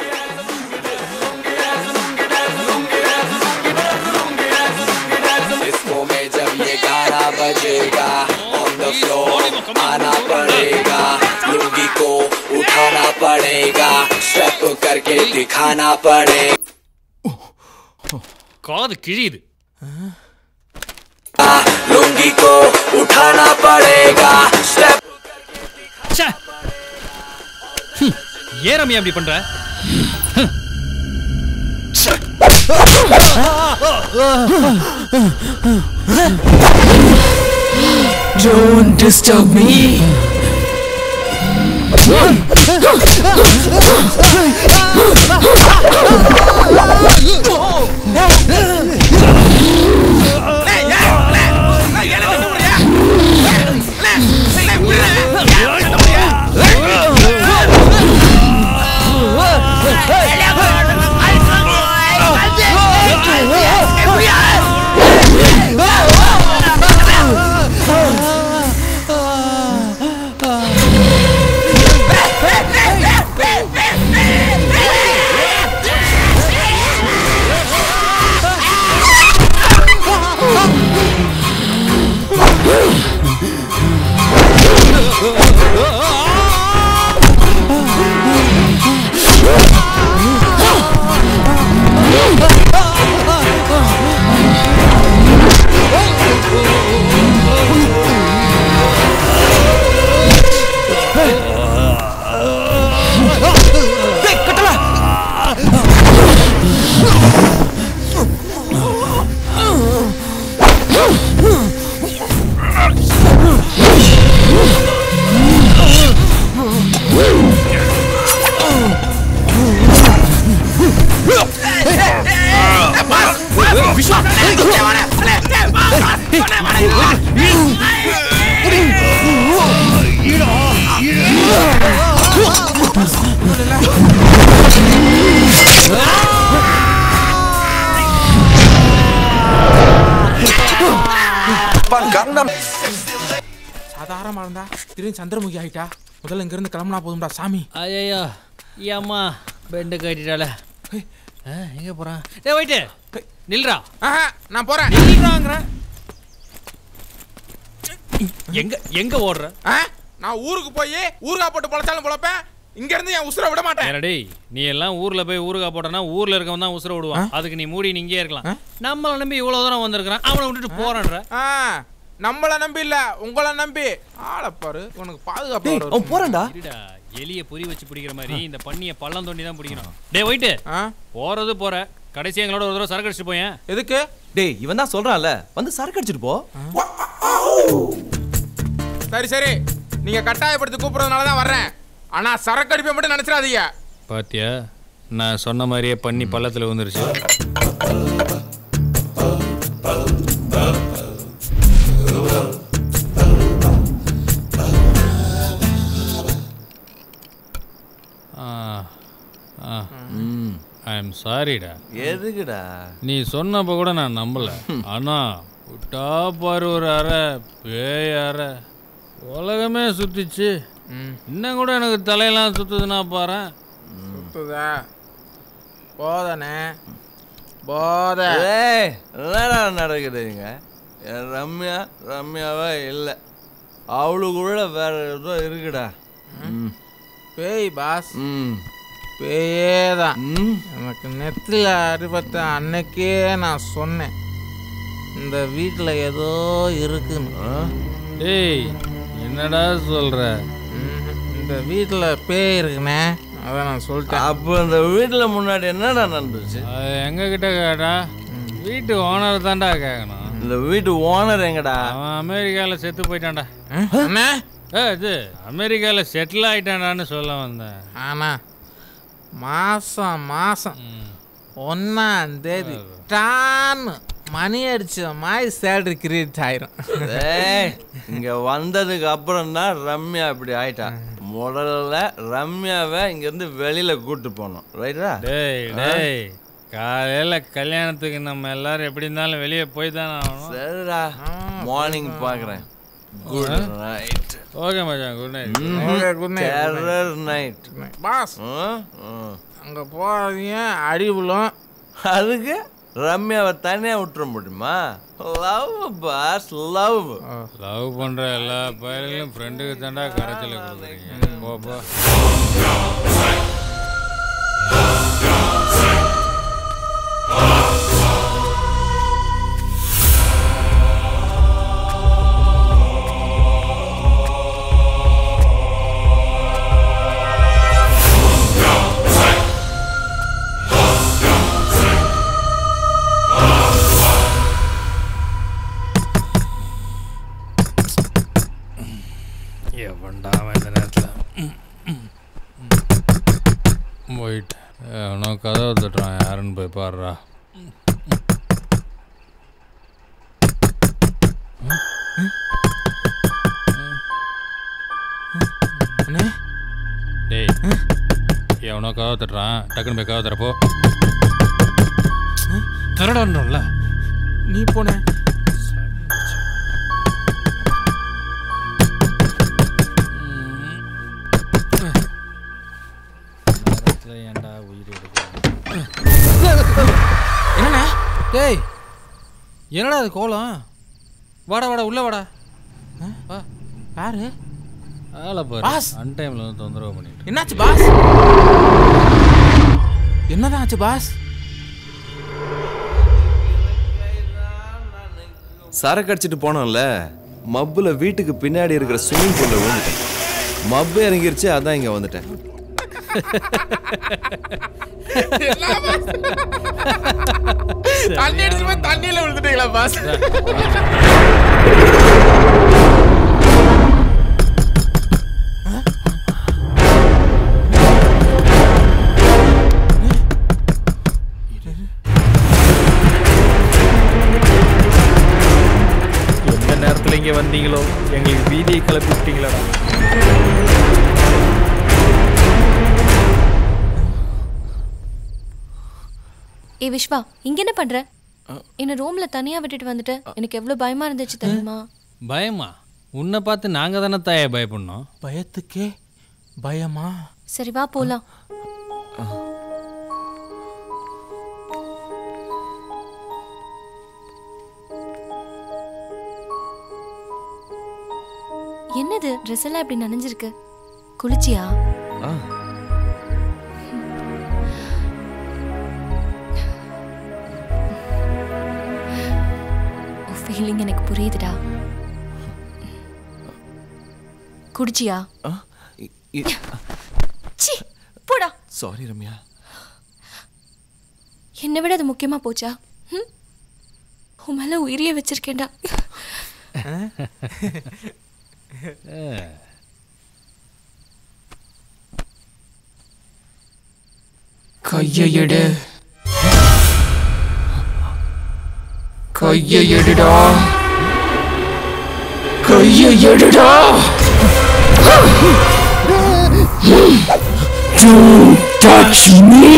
बजेगा ऑन द फ्लोर आना पड़ेगा, लुंगी को उठाना पड़ेगा, स्टेप करके दिखाना पड़ेगा. காது கிழியுது. लुंगी को उठाना पड़ेगा, स्टेप. ஏன் ரம்யா அப்படி பண்ற? Don't disturb me. சாதாரணமா இருந்தா திடீர்னு சந்திரமுகி ஆயிட்டா. முதல்ல இங்க இருந்து கிளம்புனா போதும்டா சாமி. ஐயோ ஏம்மா பெண்டு கட்டிட்டால. எங்க போறான்? டேய் வெயிட் நில்றா. நான் போறேன். நில்றாங்கற. எங்க ஓடுற? நான் ஊருக்கு போய் ஊர்கா போட்டு பொளச்சாலும் பொளப்பேன். இங்க இருந்து என் உசுரை விட மாட்டேன். ஏடா நீ எல்லாம் ஊர்ல போய் ஊர்கா போட்டனா ஊர்ல இருக்கவன் தான் உசுரை விடுவான். அதுக்கு நீ மூடி இங்கேயே இருக்கலாம். நம்மள நம்பி இவ்வளவு தூரம் வந்திருக்கான், அவனை விட்டுட்டு போறான்ற. நம்மள நம்பி இல்ல, உங்கள நம்பி. ஆள பாரு, உனக்கு பாதுகாப்பு வரும். அவன் போறான்டா. இருடா, எலிய புரி வச்சு பிடிக்கிற மாதிரி இந்த பண்ணிய பள்ளம் தோண்டி தான் பிடிக்கணும். டேய் வெயிட் போறது போற, கடைசி எங்களோட ஒரு தடவை சரக்கு அடிச்சு போயேன். எதுக்கு? டேய் இவன் தான் சொல்றான்ல வந்து சரக்கு அடிச்சிட்டு போ. சரி சரி நீங்க கட்டாயப்படுத்தி கூப்பிடுறதுனால தான் வர்றேன். ஆனா சரக்கு அடிப்பை மட்டும் நினைச்சிடாதீங்க. பாத்தியா நான் சொன்ன மாதிரியே பண்ணி பள்ளத்துல வந்துருச்சு. ஐ எம் சாரிடா. எதுக்குடா? நீ சொன்னப்ப கூட நான் நம்பல. ஆனா விட்டா பாரு ஒரு அறை பேய் அறை உலகமே சுத்திச்சு. இன்னும் கூட எனக்கு தலையெல்லாம் சுத்துதுன்னா பாரு. சுத்துதா போதனே போத. என்னடா நடக்குதுங்க? ரம்யாவா இல்லை, அவளுக்குள்ள வேற ஏதோ இருக்குடா. பேய் பாஸ். பேயேதான். எனக்கு நெத்தில அடிபட்ட அன்னைக்கே நான் சொன்னேன் இந்த வீட்டில் ஏதோ இருக்குன்னு. டேய் என்னடா சொல்ற? இந்த வீட்டில் பேய் இருக்குண்ணே, அதான் நான் சொல்லிட்டேன். அப்போ இந்த வீட்டில் முன்னாடி என்னடா நடந்துச்சு? அது எங்க கிட்ட கேட்டா வீட்டு ஓனர் தான்டா கேட்கணும். இந்த வீட்டு ஓனர் எங்கடா? அவன் அமெரிக்காவில் செத்து போயிட்டான்டா. இது அமெரிக்காவில் செட்டில் ஆயிட்டான்டான்னு சொல்ல வந்தேன். ஆனா மாசம் 1ஆம் தேதி டான்னு மணி அடிச்ச மாதிரி சேலரி கிரியேட் ஆயிரும். இங்க வந்ததுக்கு அப்புறம் தான் ரம்யா இப்படி ஆயிட்டா. முதல்ல ரம்யாவை இங்க இருந்து வெளியில கூட்டு போனோம். ரைட்டா? டேய் காலையில கல்யாணத்துக்கு நம்ம எல்லாரும் எப்படி இருந்தாலும் வெளியே போய் தானே ஆகணும். சரிடா, மார்னிங் பாக்குறேன். Good night. ஓகே மச்சான், good night. Good night. Terror night. Boss அங்க போறீங்க அடிபுலம். அதுக்கு ரம்யாவை தனியா விட்டுற முடியுமா? Love pass, love. லவ் பண்ற எல்லா பயிலும் ஃப்ரெண்டுக்கு தாண்டா கரைச்சல கொடுக்குறீங்க. போப்பா. போயிட்டு எவனோ கதவை தட்டுறான், யாருன்னு போய் பாடுறா. டேய் எவனோ கதவை தட்டுறான், டக்குன்னு போய் கதவை தரப்போ. தரடான்ல நீ போன. ஏன்டா உயிர் என்னண்ணா? டேய் என்னடா அது கோலம்? வாடா வாடா உள்ள வாடா. வா. யாரு? ஆளை பாரு. அன்டைம்ல வந்து தொந்தரவு பண்ணிட்டு. என்னாச்சு பாஸ்? என்னதான் ஆச்சு பாஸ்? சரக்கு அடிச்சிட்டு போனோம்ல, மப்புல வீட்டுக்கு பின்னாடி இருக்கிற ஸ்விம்மிங் பூல்ல விழுந்துட்டேன். மப்பு இறங்கிருச்சு, அதான் இங்க வந்துட்டேன். தண்ணி அடிச்சு போய் தண்ணியில விழுந்துட்டீங்களா பாஸ்? எந்த நேரத்தில் இங்கே வந்தீங்களோ எங்களுக்கு வீதியை கிளப்பி விட்டீங்களா? ஏ விஸ்வா, இங்க என்ன பண்ற? என்ன ரூம்ல தனியா விட்டுட்டு வந்துட்ட. எனக்கு எவ்வளவு பயமா இருந்துச்சு தெரியுமா? பயமா? உன்னை பார்த்து நாங்க தானே தாய பயப்படணும். பயத்துக்கே பயமா? சரி வா போலாம். என்னது ட்ரெஸ் எல்லாம் இப்படி நனைஞ்சிருக்கு? குளிச்சியா? ஃபீலிங் எனக்கு புரியுதுடா. குடிச்சியா? போடா. சாரி ரம்யா. என்னை விட அது முக்கியமா போச்சா? உன் மேல உயிரியே வச்சிருக்கேன்டா. கையை எடு, கையை எடுடா, கையை எடுடா. Don't touch me.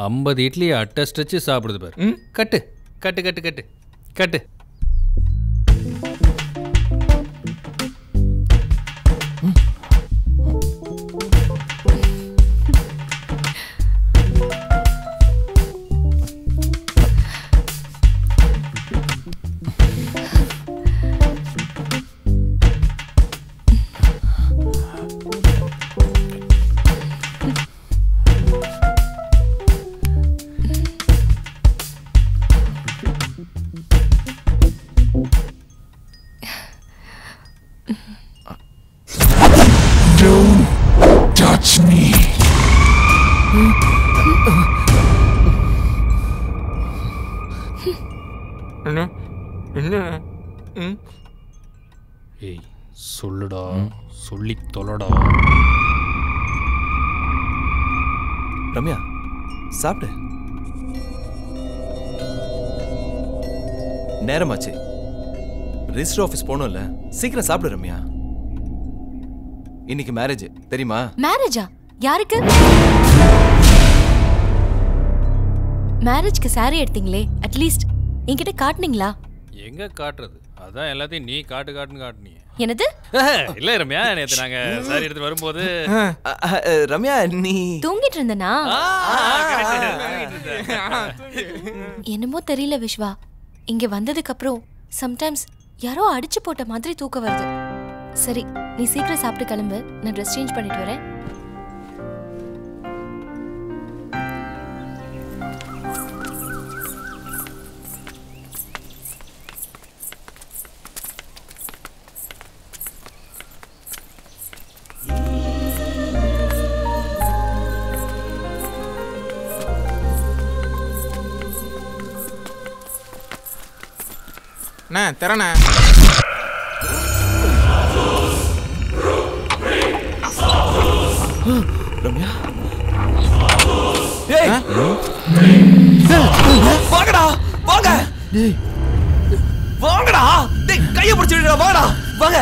ஐம்பது இட்லி அட்டஸ்ட் வச்சு சாப்பிடுது பாரு. கட்டு கட்டு கட்டு கட்டு கட்டு. Don't touch me. என்ன என்ன? ஏய் சொல்லுடா, சொல்லி தொலைடா. ரம்யா சாப்பிடு. நேரமாச்சு. ரெஜிஸ்டர் ஆஃபீஸ் போகணும்ல, சீக்கிரம் சாப்பிடு ரம்யா. இன்னைக்கு மேரேஜ் தெரியுமா? மேரேஜா? யாருக்கு? மேரேஜ்க்கு சாரி எடுத்தீங்களே, அட்லீஸ்ட் என்கிட்ட காட்டுனீங்களா? எங்க காட்டுறது? அதான் எல்லாத்தையும் நீ காட்டு காட்டுன்னு காட்டுனீங்க. என்னது? இல்ல ரம்யா, நேத்து நாங்க சாரி எடுத்து வரும்போது ரம்யா நீ தூங்கிட்டு இருந்தனா? என்னமோ தெரியல விஸ்வா, இங்க வந்ததுக்கு அப்புறம் சம்டைம்ஸ் யாரோ அடிச்சு போட்ட மாதிரி தூக்கம் வருது. சரி, நீ சீக்கிரம் சாப்பிட்டு கிளம்பு, நான் ட்ரெஸ் சேஞ்ச் பண்ணிட்டு வரேன். அண்ணா தரண்ணா. ரம்யா ஏய் வாங்கடா வாங்க. டேய் வாங்கடா. டேய் கையை பிடிச்சு விடுடா. வாங்கடா வாங்க.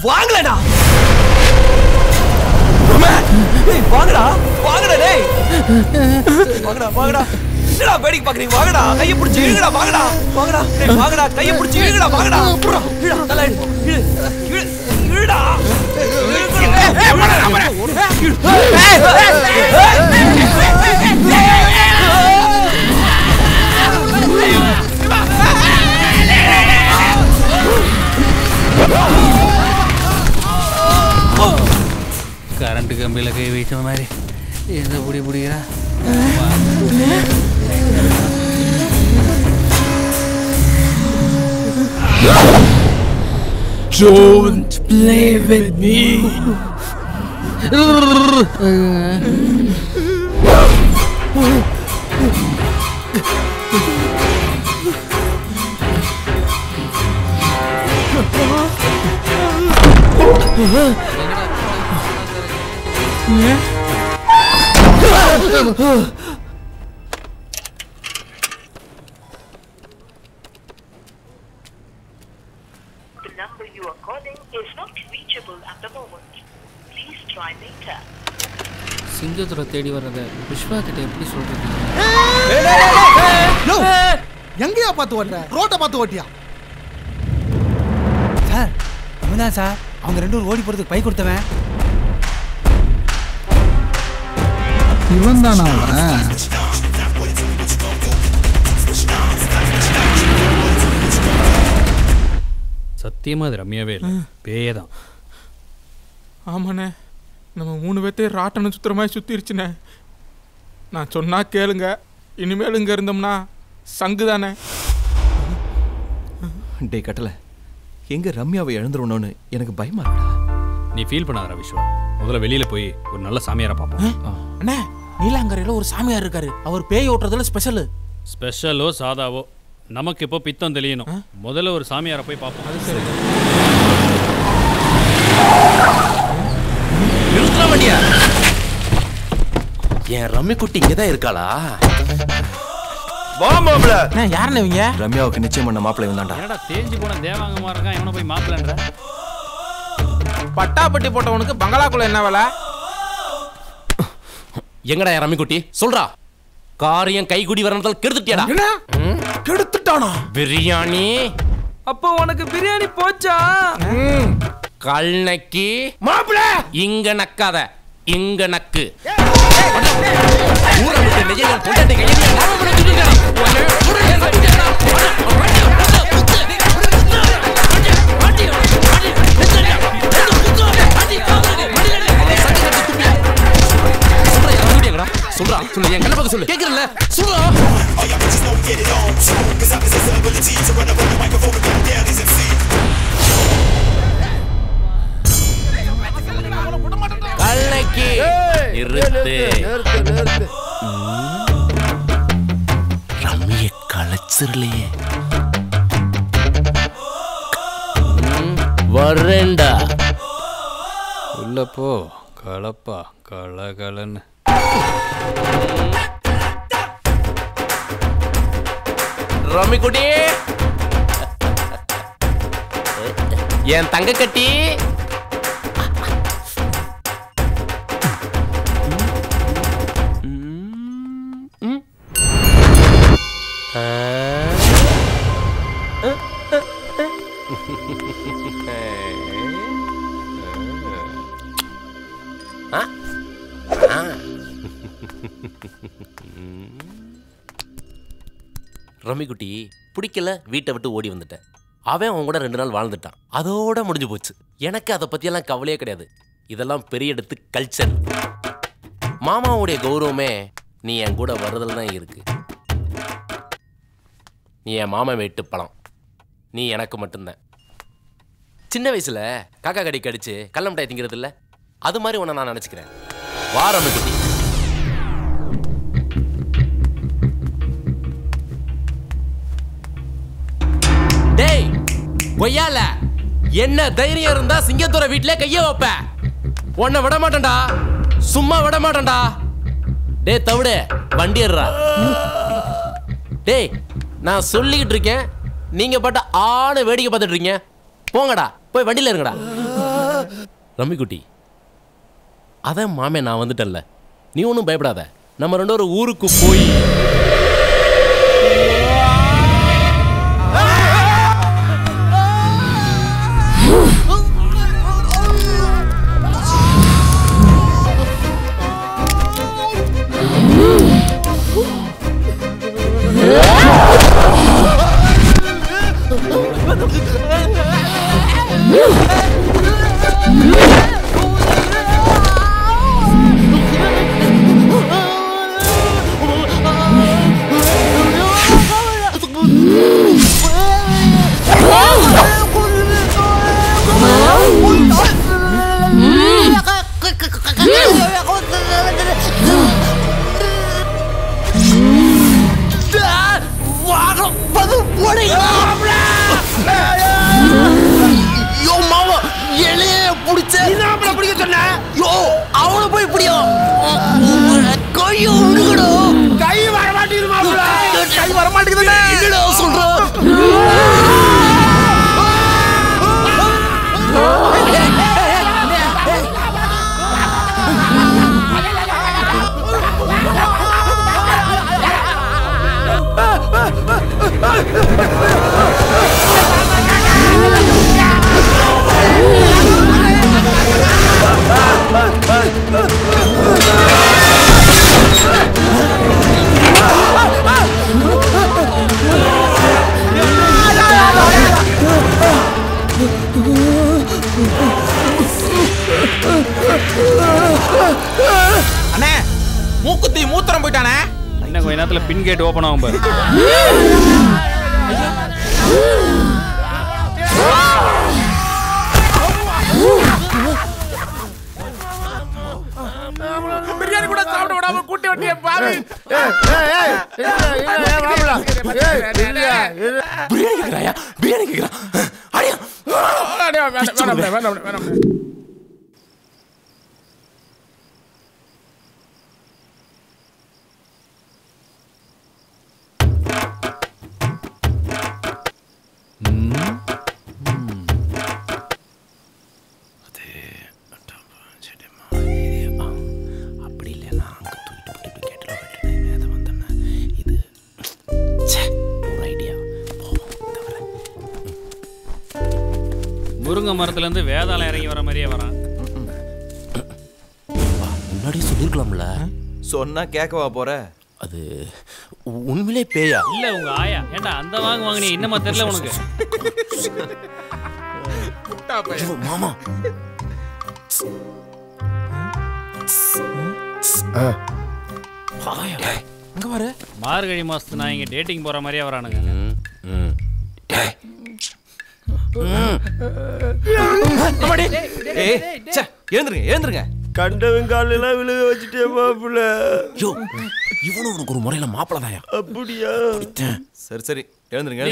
வாங்கலடா. டேய் வாங்கடா வாங்கடா. டேய் வாங்கடா வாங்கடா. என்னடா வேடிக்கை பாக்குறீங்க? வாங்கடா கையை பிடிச்சு இழுங்கடா. வாங்கடா வாங்கடா. டேய் வாங்கடா கையை பிடிச்சு இழுங்கடா. வாங்கடா இழுடா. தலை இழு இழு இழுடா. கரண்ட் கம்பியில கை வைத்த மாதிரி எந்த புடி புடிக்கிறா? Don't play with me. The number you are calling is not reachable at the moment. Please try later. Singathurai தேடி வர்றத விஸ்வா கிட்ட எப்படி சொல்றது? எங்கயா பார்த்து ஓட்டுற? ரோட்டை பார்த்து ஓட்டியா? சார் இவன்தான் சார், அவங்க ரெண்டு பேரும் ஓடி போறதுக்கு பை கொடுத்தவன். இவன் தானா அவன்? சத்தியமா அது ரம்யாவே இல்லை, பேயே தான். ஆமாண்ணே, நம்ம 3 பேர்த்தையும் ராட்டணம் சுத்துற மாதிரி சுத்திருச்சுண்ணே. நான் சொன்னா கேளுங்க, இனிமேல் இங்க இருந்தோம்னா சங்கு தானே. டே கட்டல, எங்க ரம்யாவை இழந்துருவணும்னு எனக்கு பயமா இருக்குடா. நீ ஃபீல் பண்ணாதடா விஸ்வா, முதல்ல வெளியில போய் ஒரு நல்ல சாமியாரை பார்ப்போம். அண்ணே, நீலாங்கரையில் ஒரு சாமியார் இருக்காரு, அவர் பேய் ஓட்டுறதுல ஸ்பெஷல். ஸ்பெஷலோ சாதாவோ நமக்கு இப்போ பித்தம் தெளியணும். முதல்ல ஒரு சாமியாரை போய் பார்ப்போம். அது சரி. என் ரம்மி குட்டி இங்கதான் இருக்காளா? வா மாப்ள. யாருன்னு இவங்க? ரம்யாவுக்கு நிச்சயம் பண்ண மாப்பிள்ளை வந்தான்டா. என்னடா தேஞ்சு போன தேவாங்கமா இருக்கான், இவனை போய் மாப்பிள்ளன்ற? பட்டாப்பட்டி போட்டவனுக்கு பங்களாக்குள்ள என்ன வேலை? எங்கடா என் ரம்மி குட்டி சொல்றா. காரியம் கைகுடி வரனதால் கெடுத்துட்டியாடா? கெடுத்துட்டானா? பிரியாணி. அப்போ உனக்கு பிரியாணி போச்சா? கல் நக்கி மாப்பிள இங்க நக்காத, இங்க நக்கு. ஊரை விட்டு நெய்யல் பொண்டாட்டி கையில நாம பண்ண சொல்லுங்க. சொல்றா, சொல்லு, என் கண்ண பக்கம் சொல்லு. கேக்குறல? சொல்றா. கல்லைக்கு நிறுத்து. ரம்மிய கலைச்சிரலையே. வரேண்டா. உள்ள போ கலப்பா கலகலன்னு. ரம்மி குட்டி, என் தங்க கட்டி. ரம்மிக்குட்டி பிடிக்கல, வீட்டை விட்டு ஓடி வந்துட்டேன். அவன் அவன் கூட 2 நாள் வாழ்ந்துட்டான், அதோட முடிஞ்சு போச்சு. எனக்கு அதை பற்றியெல்லாம் கவலையே கிடையாது. இதெல்லாம் பெரிய இடத்து கல்ச்சர். மாமாவுடைய கௌரவமே நீ என் கூட வர்றதுல தான் இருக்கு. நீ என் மாமா வெட்டு பழம், நீ எனக்கு மட்டும்தான். சின்ன வயசுல காக்கா கடி கடிச்சு கல்ல மிட்டாய் திங்கிறது இல்லை, அது மாதிரி உன்னை நான் நினச்சிக்கிறேன். வா ரம்மிக்குட்டி. டேய் கொய்யால, என்ன தைரியம் இருந்தா சிங்கத்தோர வீட்ல கைய வைப்ப. உன்னை விட மாட்டேன்டா, சும்மா விட மாட்டேன்டா. டேய் தவிடு, வண்டி ஏறுறா. டேய் நான் சொல்லிக்கிட்டு இருக்கேன், நீங்க பாட்ட ஆன வேடிக்கை பார்த்துட்டு இருக்கீங்க. போங்கடா, போய் வண்டியில இருங்கடா. ரம்மிக்குட்டி, அதான் மாமே நான் வந்துட்டேன்ல, நீ ஒன்றும் பயப்படாத. நம்ம 2 பேரும் ஊருக்கு போய் Ha ha ha! அண்ணே மூக்குத்தி மூத்திரம் போயிட்டானே. இன்னும் கொஞ்ச நேரத்துல பின் கேட் ஓபன் ஆகும் பாரு. பிரியாணி கூட சாப்பிட விடாம கூட்டி வண்டிய பாவி. பிரியாணி கேக்குறாயா? பிரியாணி கேக்குறா. அடியா. வேணாம். அப்படி இல்லைன்னா அங்கே தூக்கிட்டு போட்டு கேட்டில் வெட்டினேன் வேத வந்தேன்னா இது ஒரு ஐடியா. முருங்கை மரத்துலேருந்து வேதாளம் இறங்கி வர மாதிரியே வரான். முன்னாடியே சொல்லியிருக்கலாம்ல. சொன்னா கேட்கவா போற? அது உண்மையிலே பேயா? இல்ல உங்க ஆயா. ஏண்டா அந்த வாங்கினீ இன்னமா தெரியல உனக்கு? மாமா அங்க பாரு. மார்கழி மாசத்து நான் இங்க டேட்டிங் போற மாதிரியே வரானுங்க. எழுந்துருங்க. கண்டவன் காலெல்லாம் விழுக வச்சுட்டே மாப்பிள்ள. இவனும் உனக்கு ஒரு முறையில மாப்பிள்ள தாயா? அப்படியா? சரி எழுந்துருங்க.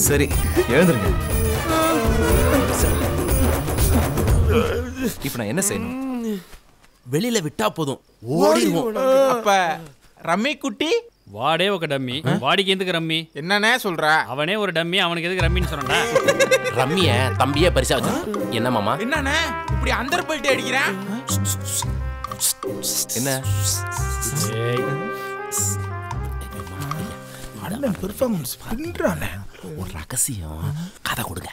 சரி எழுந்துருங்க. இப்ப நான் என்ன செய்யணும்? வெளியில விட்டா போதும் ஓடிடுவோம். அப்ப ரம்மி குட்டி வாடே ஒரு டம்மி. வாடிக்கு எதுக்கு ரம்மி? என்னன்னே சொல்ற? அவனே ஒரு டம்மி, அவனுக்கு எதுக்கு ரம்மின்னு சொன்னா? ரம்மிய தம்பியே பரிசா வச்சா. என்ன மாமா? என்னண்ணே இப்படி அந்தர் பல்ட்டி அடிக்கிறேன்? என்ன பெர்ஃபார்மன்ஸ் பண்றானே. ஒரு ரகசியம் கதை கொடுங்க.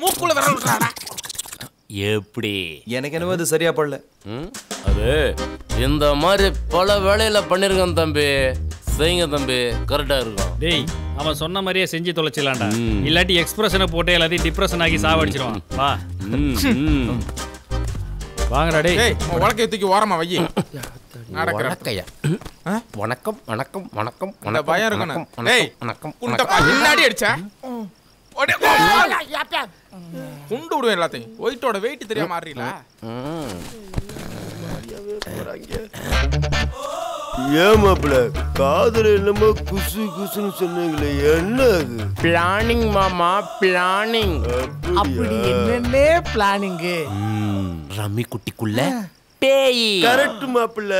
மூக்குள்ள வர விடுறாடா. எப்படி? எனக்கு என்னவோ அது சரியா படல. அது இந்த மாதிரி பல வேலையில பண்ணிருக்கேன் தம்பி. செய்யுங்க தம்பி, கரெக்டா இருக்கும். டேய் அவன் சொன்ன மாதிரியே செஞ்சு தொலைச்சிடலாம்டா. இல்லாட்டி எக்ஸ்பிரஷனை போட்டு எல்லாத்தையும் டிப்ரெஷன் ஆகி சாவடிச்சிருவான். வா வாங்கடா. டேய் உலக்கைய தூக்கி ஓரமா வை. வணக்கம் வணக்கம் வணக்கம். அந்த பயம் இருக்கணும். டேய் வணக்கம். முன்னாடி அடிச்சா குண்டு விடுவேன் எல்லாத்தையும். ஒயிட்டோட வெயிட் தெரியாம மாறீங்களா? ஏன் மாப்பிள்ள காதல் என்னமோ குசு குசுன்னு சொன்னீங்களே, என்ன அது? பிளானிங் மாமா, பிளானிங். அப்படி என்னன்னே பிளானிங்? ரம்மி குட்டிக்குள்ள பேய். கரெக்ட் மாப்பிள்ள,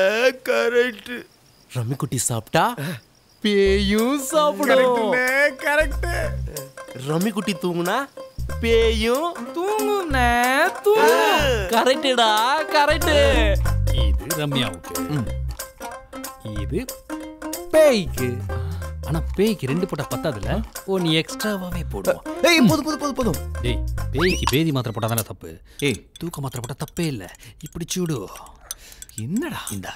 கரெக்ட். ரம்மி குட்டி சாப்பிட்டா பேயும் சாப்பிடும். கரெக்ட். ரம்மி குட்டி தூங்குனா பேயும் தூங்குனே. கரெக்டா? கரெக்ட். இது ரம்யாவுக்கு, இது பேய்க்கு. ஆனா பேய்க்கு 2 போட்டா பத்தாதுல. ஓ நீ எக்ஸ்ட்ராவாவே போடுவோம். ஏய் போதும். டேய் பேய்க்கு பேதி மாத்திரை போட்டா தானே தப்பு. ஏய் தூக்க மாத்திரை போட்டா தப்பே இல்ல. இப்படி சூடு. என்னடா இந்தா.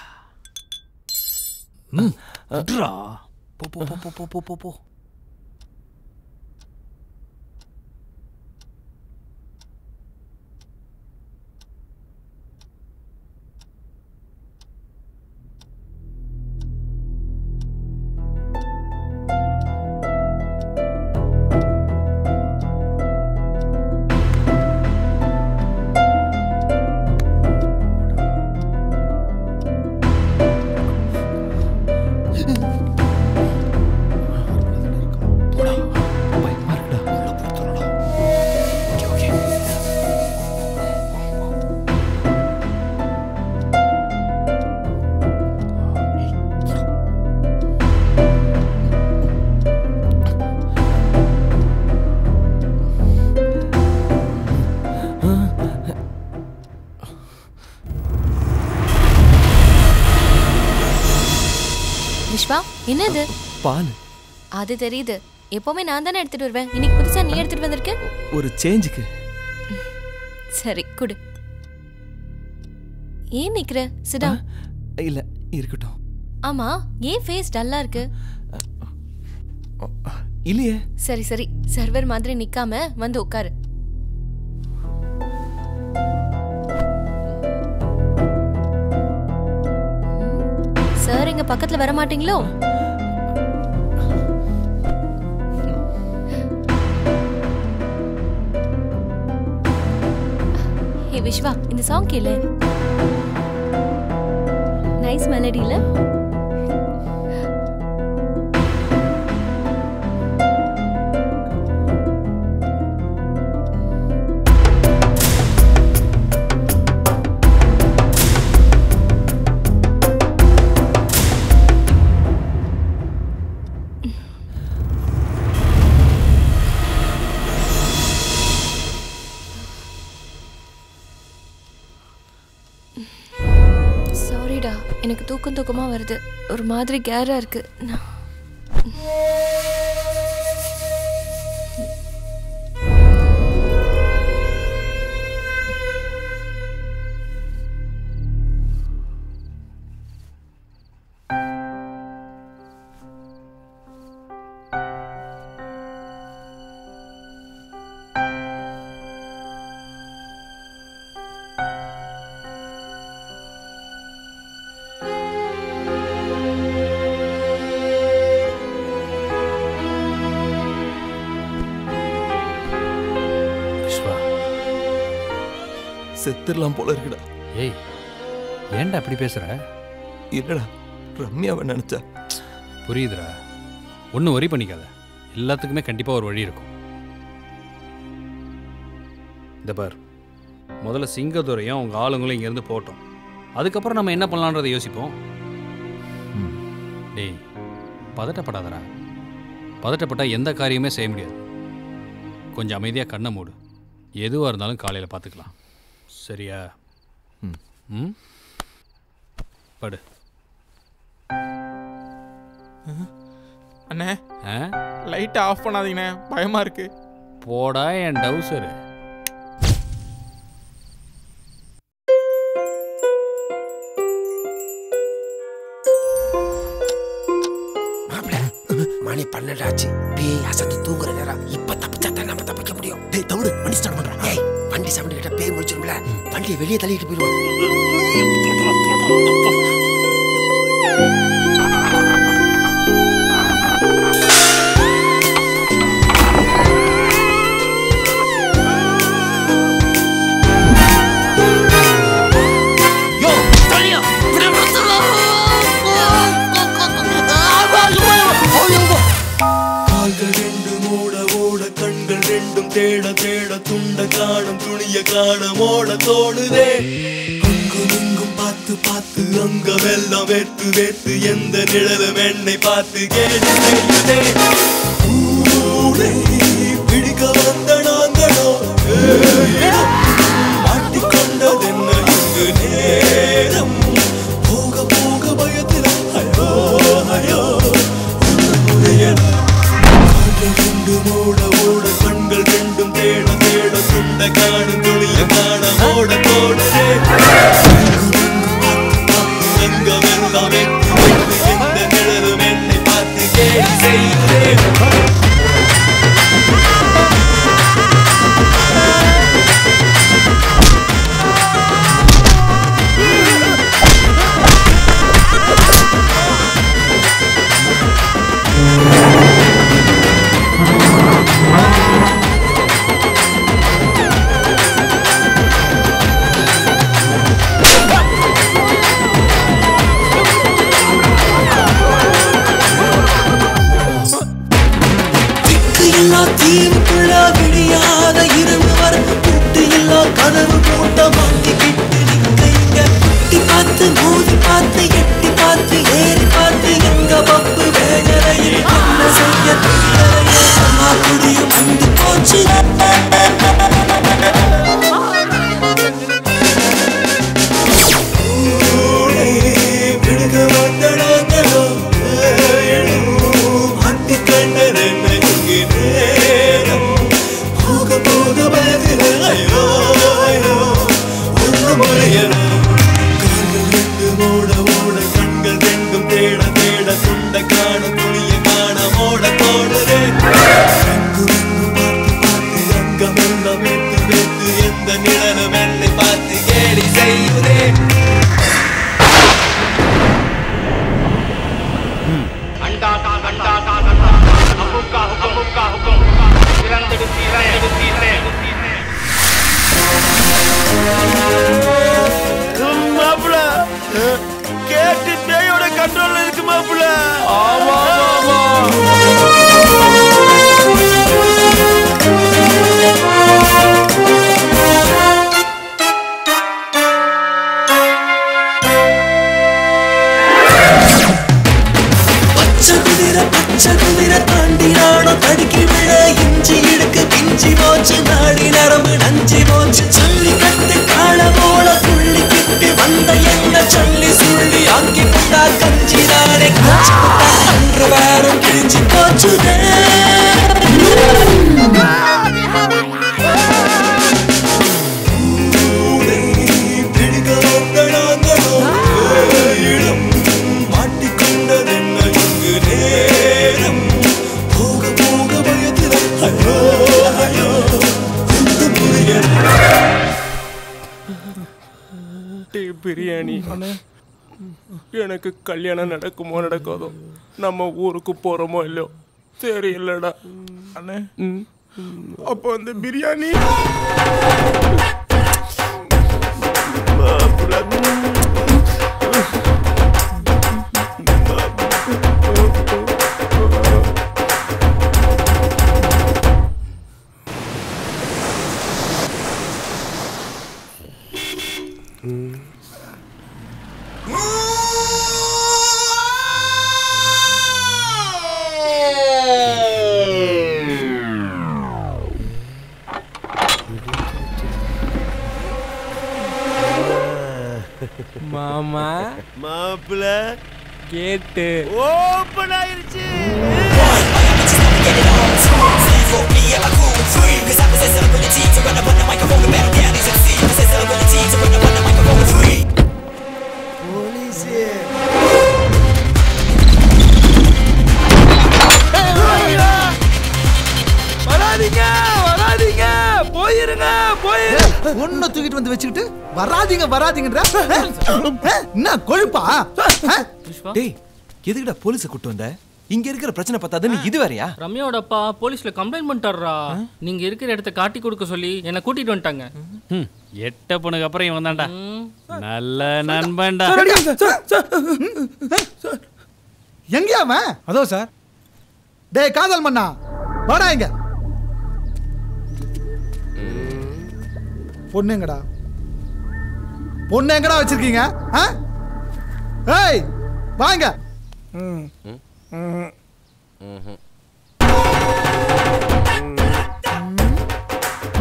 விட்றா. போ. விஸ்வா என்னது? பால். அது தெரியுது. எப்பவுமே நான் தானே எடுத்துட்டு வருவேன். இன்னைக்கு புதுசா நீ எடுத்துட்டு வந்திருக்க. ஒரு சேஞ்சுக்கு. சரி குடு. ஏன் நிக்கிற? சிடா. இல்ல இருக்கட்டும். ஆமா ஏன் ஃபேஸ் டல்லா இருக்கு? இல்லையே. சரி சரி, சர்வர் மாதிரி நிக்காம வந்து உட்காரு. சார் எங்க பக்கத்துல வர மாட்டீங்களோ? ஹே விஸ்வா, இந்த சாங் கேளு. நைஸ் மெலடில. சாரிடா, எனக்கு தூக்கமா வருது. ஒரு மாதிரி கேரா இருக்கு. செத்துடலாம் போல இருக்குடா. ஏய், ஏன்டா அப்படி பேசுற? இல்லடா, ரம்யாவை நினைச்சா. புரியுதுடா, ஒன்றும் வரி பண்ணிக்காத. எல்லாத்துக்குமே கண்டிப்பாக ஒரு வழி இருக்கும். இந்த பார், முதல்ல சிங்கதுரையும் அவங்க ஆளுங்களும் இங்கேருந்து போட்டோம். அதுக்கப்புறம் நம்ம என்ன பண்ணலான்றதை யோசிப்போம். டேய், பதட்டப்படாதடா. பதட்டப்பட்டால் எந்த காரியமே செய்ய முடியாது. கொஞ்சம் அமைதியாக கண்ணை மூடு. எதுவாக இருந்தாலும் காலையில் பார்த்துக்கலாம். சரியா? ம், படு. அண்ணே, லைட்டை ஆஃப் பண்ணாதீங்கண்ணே, பயமா இருக்கு. போடா என் டவுசரு. மணி 12 ஆச்சு. பேய் அசந்து தூங்குற நேரம். இப்ப தப்பிச்சா தான் நம்ம தப்பிக்க முடியும். டேய் தவுடு, வண்டி ஸ்டார்ட் பண்றா. ஏய், வண்டி சவுண்ட் கிட்ட பேய் முடிச்சிரும்ல. வண்டியை வெளியே தள்ளிட்டு போயிடுவோம். தேட தேட துண்ட காணும் துணிய காணும் ஓட தோணுதே. அங்கும் இங்கும் பார்த்து பார்த்து அங்கமெல்லாம் வேத்து வேத்து எந்த நிழலும் என்னை பார்த்து கேட்டு செய்யுதே. பிடிக்க வந்த நாங்களோ மாட்டிக்கொண்டதென்ன இங்கு நேரம். போக போக பயத்தில் ஐயோ ஐயோ ரெண்டு மூட ஓட கண்கள் ரெண்டும் தேட தேட துண்ட காணும் துணிய காண ஓட தோடுதே. எங்கமெல்லாம் வெற்றி வெற்றி எந்த நிழலும் என்னை பார்த்து கேலி செய்யுதே. தீவுக்குள்ள விடியாத இரண்டு வர கூட்டு இல்லா கதவு போட்ட மாட்டிக்கிட்டு நிக்க இங்க குட்டி பார்த்து மோதி பார்த்து எட்டி பார்த்து ஏறி பார்த்து எங்க பப்பு வேகரையில் என்ன செய்ய தெரியலையே. குடியும் வந்து போச்சு. விடுக வந்தடாங்களோ மாட்டி கண்டது நேரம். போக போக பயத்தில் ஐயோ ஐயோ ஒன்று முறையணும். கால்கள் ரெண்டு ஓட ஓட கண்கள் ரெண்டும் தேட தேட துண்ட காணும் துணிய காண தாண்டி நானும் தடுக்கி விட இஞ்சி இடுக்கு பிஞ்சி போச்சு நாடி நரம்பு நஞ்சி போச்சு சொல்லி கட்டு கால போல புள்ளி கிட்டு வந்த என்ன சொல்லி சொல்லி ஆக்கி கொண்டா கஞ்சி நானே காய்ச்சி கொண்டா அன்று வாரம் கிழிஞ்சி போச்சுதே பிரியாணி எனக்கு கல்யாணம் நடக்குமோ நடக்காதோ நம்ம ஊருக்கு போறோமோ இல்லையோ தெரியலடா அண்ணே. அப்போ அந்த பிரியாணி மாமா மாப்பிள்ள கேட்டு ஓபன் ஆயிருச்சு. வராதீங்க வராதீங்க போயிருங்க போயிருங்க. ஒன்ன தூக்கிட்டு வந்து வச்சுக்கிட்டு வராதீங்க வராதீங்கன்ற என்ன கொழுப்பா? டேய் எதுக்குடா போலீஸை கூட்டு வந்த? இங்க இருக்கிற பிரச்சனை பார்த்தாதுன்னு இது வேறயா? ரம்யாவோட அப்பா போலீஸ்ல கம்ப்ளைண்ட் பண்ணிட்டாரா. நீங்க இருக்கிற இடத்த காட்டி கொடுக்க சொல்லி என்ன கூட்டிட்டு வந்துட்டாங்க. எட்ட பொண்ணுக்கு அப்புறம் இவன் தான்டா நல்ல நண்பன்டா. எங்கயா அவன்? அதோ சார். டேய் காதல் மண்ணா வாடா இங்க. பொண்ணு எங்கடா? பொண்ணு எங்கடா வச்சிருக்கீங்க? ஏய் வாங்க.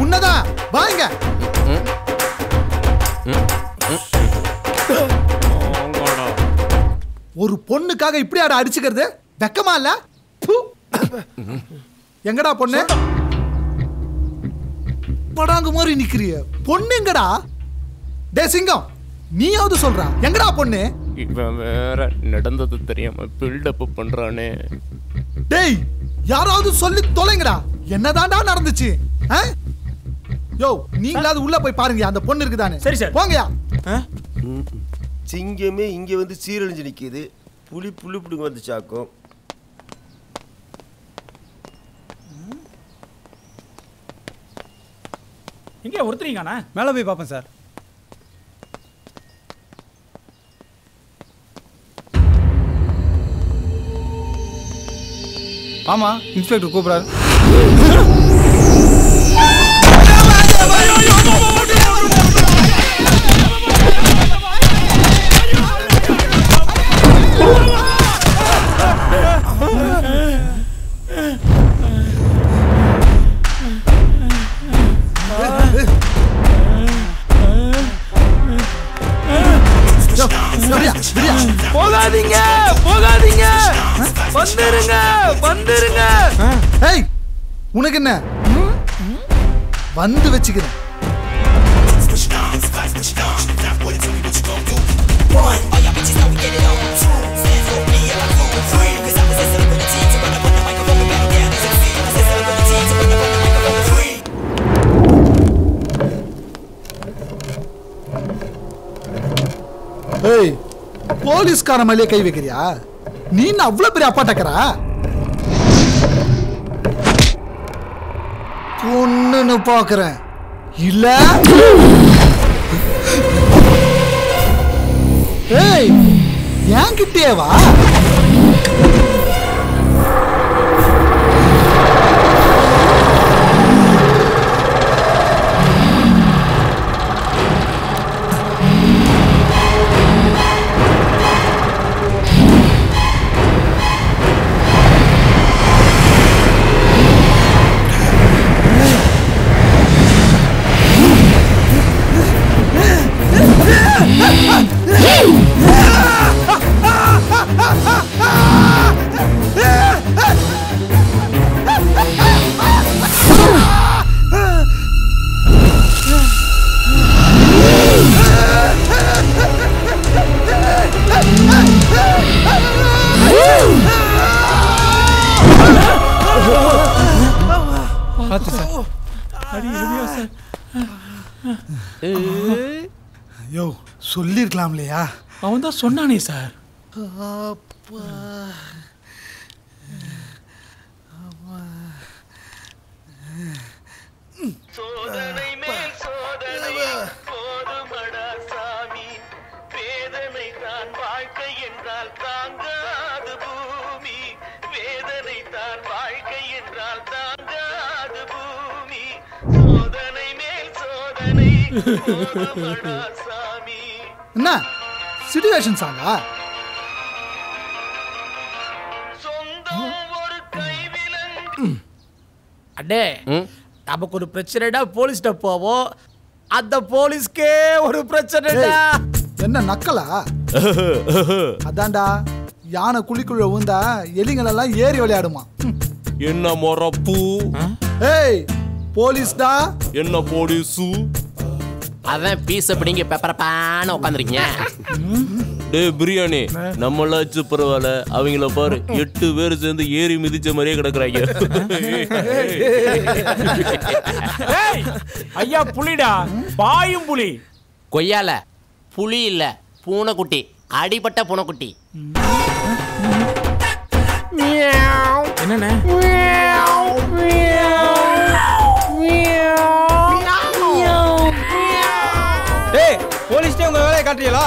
உன்னதான் வாங்க. ஒரு பொண்ணுக்காக இப்படி ஆட அடிச்சுக்கிறது வெக்கமா இல்ல? எங்கடா பொண்ணு? படாங்க மாதிரி நிக்கிறிய பொண்ணு எங்கடா? டே சிங்கம் நீயாவது சொல்றா எங்கடா பொண்ணு? இவன் வேற நடந்தது தெரியாம பில்டப் பண்றானே. டேய் யாராவது சொல்லி தொலைங்கடா என்னதான்டா நடந்துச்சு? யோ நீங்களாவது உள்ள போய் பாருங்க அந்த பொண்ணு இருக்குதானே. சரி சார் போங்கயா. சிங்கமே இங்க வந்து சீரழிஞ்சு நிக்குது. புலி புலி புடுங்க வந்து சாக்கும். இங்கே ஒருத்தரீங்கண்ணா மேலே போய் பார்ப்பேன் சார். ஆமா இன்ஸ்பெக்டர் கூப்பிடாரு. போகாதீங்க போகாதீங்க வந்துருங்க வந்துருங்க. ஏய் உனக்கு என்ன வந்து வச்சுக்கிறேன். ஏய் போலீஸ்கார மேலே கை வைக்கிறியா? நீ அவ்வளவு பெரிய அப்பா டக்கரா? பொண்ணுன்னு பாக்குறேன் இல்ல? ஏய் ஏன் கிட்டே வா. யோ சொல்லிருக்கலாம் இல்லையா? அவன் தான் சொன்னானே சார். சோதனை மேல் சோதனை போதுமடா சாமி, வேதனை தான் வாழ்க்கை என்றால் தாங்காது பூமி, வேதனை தான் வாழ்க்கை என்றால் தாங்காது பூமி, சோதனை மேல் சோதனை போதுமடா சாமி. என்ன சிச்சுவேஷன் சாங்கா? அடே நமக்கு ஒரு பிரச்சனைடா போலீஸ்ட போவோம், அந்த போலீஸ்க்கே ஒரு பிரச்சனைடா. என்ன நக்கலா? அதான்டா யானை குழிக்குள்ள ஊந்தா எலிங்களெல்லாம் ஏறி விளையாடுமா. என்ன மொறப்பு? ஏய் போலீஸ்டா. என்ன போலீஸு? அதான் பீஸ பிடிங்க பெப்பரப்பான உட்காந்துருக்கீங்க. டே பிரியாணி, நம்மளாச்சும் பரவாயில்ல, அவங்கள பாரு 8 பேர் சேர்ந்து ஏறி மிதிச்ச மாதிரியே கிடக்குறாங்க. ஐயா புலிடா, பாயும் புலி. கொய்யால புலி இல்ல, பூனைக்குட்டி, அடிபட்ட பூனைக்குட்டி. என்னண்ணே? டேய் போலீஸ்டே உங்க வேலையை காட்டுறீங்களா?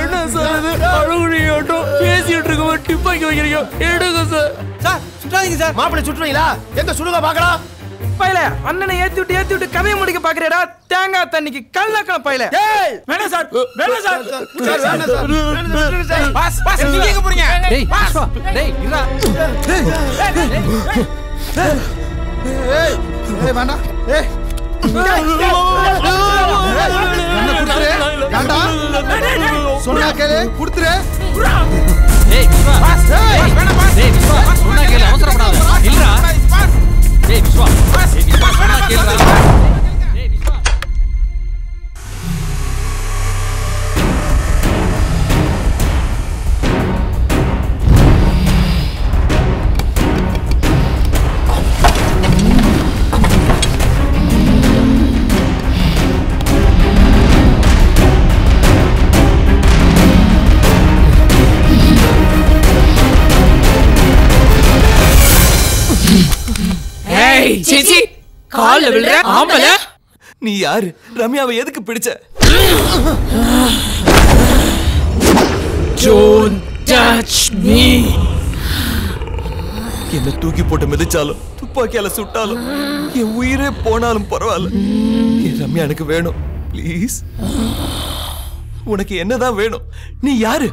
என்ன சார் இது? அழுகுறியோட்டம் பேசிட்டு இருக்க டிப்பாக்கி வைக்கிறீங்க. எடுங்க சார். Sir சுற்றாதீங்க sir. மாப்பிள்ளை சுற்றுவீங்களா? எங்க சுடுங்க பாக்கலாம். பையல அண்ணனை ஏத்தி விட்டு கதையை முடிக்க பாக்குறேடா. தேங்காய் தண்ணிக்கு கல்லக்கல பையல. வேணாம் சார், வேணாம் சார். வேணாம் சார். பாஸ் பாஸ் நீங்க எங்க போறீங்க? டேய் பாஸ் டேய் இறா. ஏய் ஏய் வேண்டாம். ஏய் சொன்னா கேளு குடுத்துரு. டேய் விஸ்வா பாஸ். வேணாம் பாஸ். டேய் விஸ்வா சொன்னா கேளு, அவசரப்படாத. இல்லடா. டேய் விஸ்வா பாஸ். டேய் விஸ்வா சொன்னா கேளுடா. டேய் விஸ்வா. சேச்சி கால்ல விழுற ஆம்பள. நீ யாரு? ரம்யாவை எதுக்கு பிடிச்ச? Don't touch me. என்ன தூக்கி போட்டு மிதிச்சாலும் துப்பாக்கியால சுட்டாலும் என் உயிரே போனாலும் பரவாயில்ல, என் ரம்யா எனக்கு வேணும். ப்ளீஸ், உனக்கு என்னதான் வேணும்? நீ யாரு?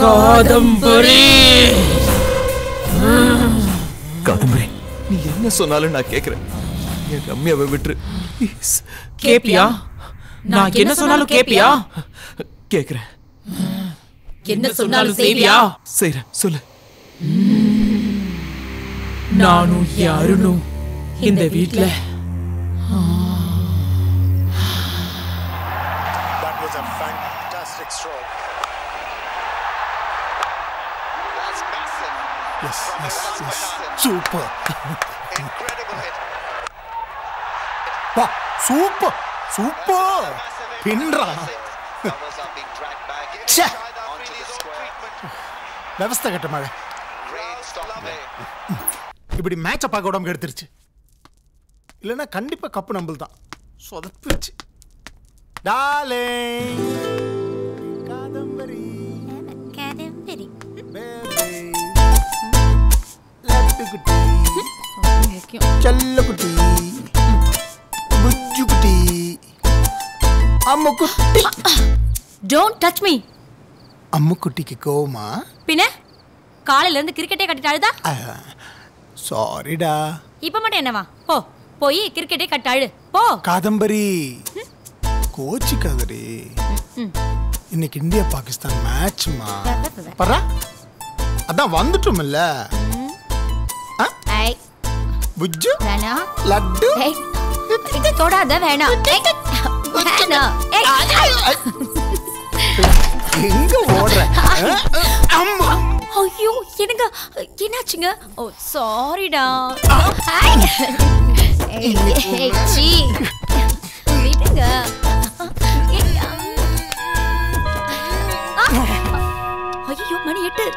காதம்பரி. காதம்பரி, நீ என்ன சொன்னாலும் நான் கேக்குறேன். என் ரம்யாவை விட்டுரு ப்ளீஸ். கேப்பியா? நான் என்ன சொன்னாலும் கேப்பியா? கேக்குறேன். என்ன சொன்னாலும் செய்வியா? செய்றேன், சொல்லு. நானும் யாருனும் இந்த வீட்ல. That was a fantastic stroke. That's massive. Yes, yes, yes. Super. Incredible hit. வா சூப்பர் சூப்பர். பின்றா. ச்சே. व्यवस्था கட்ட மழை. இப்படி மேட்சை பார்க்க உடம்பு எடுத்துருச்சு. இல்லைன்னா கண்டிப்பா கப்பு நம்பல் தான். சொதப்பிச்சு. டார்லிங். காதம்பரி. காதம்பரி. லட்டு குட்டி. செல்ல குட்டி. புஜ்ஜு குட்டி. அம்மு குட்டி. Don't touch me. அம்மு குட்டிக்கு கோவமா? பின்ன காலையில இருந்து கிரிக்கெட்டே கட்டிட்டு அழுதா? சாரிடா. இப்ப மட்டும் என்னவா? போ போய் கிரிக்கெட்டே கட்டு அழு போ. காதம்பரி கோச்சிக்காதடி. இன்னைக்கு இந்தியா பாகிஸ்தான் மேட்ச்மா. பரா அதான் வந்துட்டோம்ல. புஜ்ஜு வேணாம் லட்டு இது தொடாத வேணாம் வேணாம் எங்க ஓடுற அம்மா ஐயோ என்னங்க என்னாச்சுங்க ஓ சாரிடா விடுங்க ஐயோ மணி 8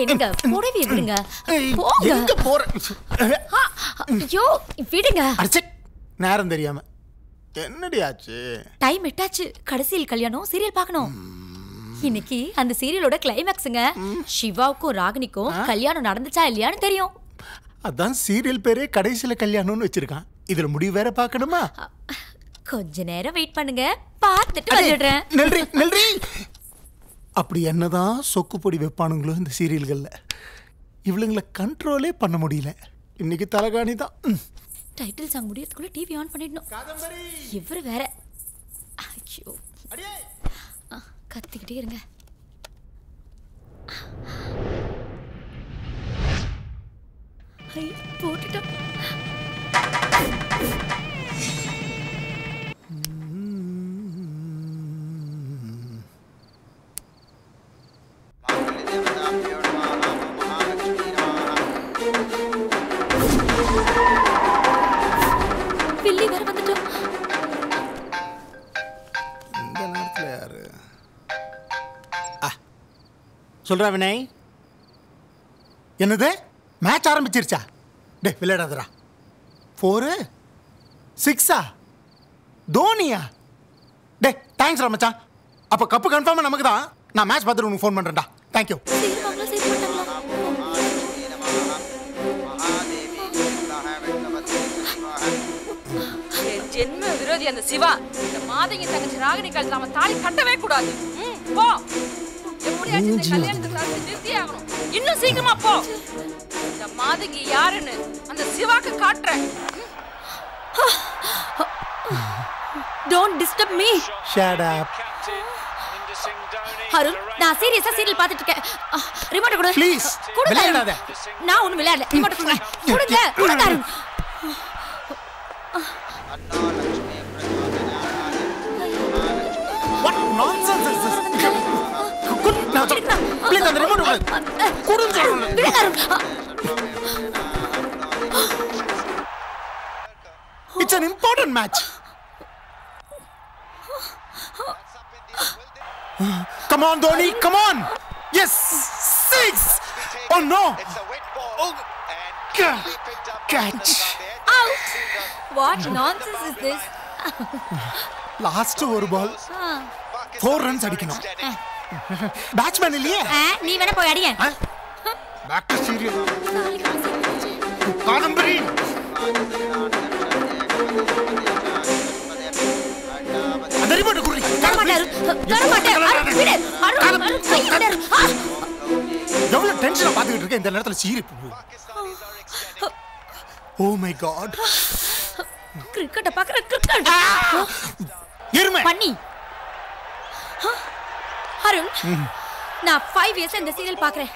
என்னங்க புடவை விடுங்க போங்க எங்க போற ஐயோ விடுங்க அடச்சே நேரம் தெரியாம என்னடி ஆச்சு டைம் எட்டாச்சு கடைசியில் கல்யாணம் சீரியல் பார்க்கணும் இன்னைக்கு அந்த சீரியலோட கிளைமேக்ஸ்ங்க சிவாவுக்கும் ராகினிக்கும் கல்யாணம் நடந்துச்சா இல்லையான்னு தெரியும் அதான் சீரியல் பேரே கடைசியில கல்யாணம்னு வச்சிருக்கான் இதுல முடிவு வேற பார்க்கணுமா கொஞ்ச நேரம் வெயிட் பண்ணுங்க பார்த்துட்டு வந்துடுறேன் நன்றி நன்றி அப்படி என்னதான் சொக்கு பொடி வைப்பானுங்களோ இந்த சீரியல்கள்ல இவளுங்களை கண்ட்ரோலே பண்ண முடியல இன்னைக்கு தலகாணி தான் டைட்டில் சாங் முடியறதுக்குள்ள டிவி ஆன் பண்ணிடணும் இவரு வேற ஐயோ கத்திக்கிட்டே இருங்க போட்டுட்டோம் பில்லி வேற வந்துட்டோம் இந்த நேரத்துல யாரு சொல்றா வினய் என்னது மேட்ச் ஆரம்பிச்சிருச்சா டே விளையாடாதரா 4 6 தோனியா டே தேங்க்ஸ் மச்சான் அப்ப கப்பு கன்ஃபார்மா நமக்கு தான் நான் மேட்ச் பார்த்துட்டு உனக்கு ஃபோன் பண்றேன்டா தேங்க்யூ ஜென்ம விரோதி அந்த சிவா இந்த மாதங்கி தங்கச்சி ராகினி கழுத்துல அவன் தாலி கட்டவே கூடாது போ எப்படியாச்சும் இந்த கல்யாணத்தை தடுத்து நிறுத்தி ஆகணும் இன்னும் சீக்கிரமா போ இந்த மாதங்கி யாருன்னு அந்த சிவாக்கு காட்டுறேன் don't disturb me shut up Arun நான் சீரியஸா சீரியல் பார்த்துட்டு இருக்கேன் ரிமோட் கொடு ப்ளீஸ் விளையாடாத நான் ஒண்ணும் விளையாடல ரிமோட் கொடுங்க கொடுங்க Arun What nonsense is this? Good now. Please அந்த remote கொடுங்க சொல்றேன். It's an important match. Come on Dhoni, come on. Yes, 6. Oh no. Oh, catch. Out. What nonsense is this? Last ஒரு பால் 4 ரன்ஸ் அடிக்கணும் பேட்ஸ்மேன் இல்லையே நீ வேணா போய் அடிங்க பேக் டு சீரியல் காதம்பரி அந்த ரிமோட் குடி தர மாட்டேன் விடு அருண் எவ்வளவு டென்ஷனா பாத்துக்கிட்டு இருக்க இந்த நேரத்துல சீரியல் ஓ மை காட் கிரிக்கெட்ட பாக்குற கிரிக்கெட் எருமை பண்ணி அருண் நான் 5 இயர்ஸ் இந்த சீரியல் பாக்குறேன்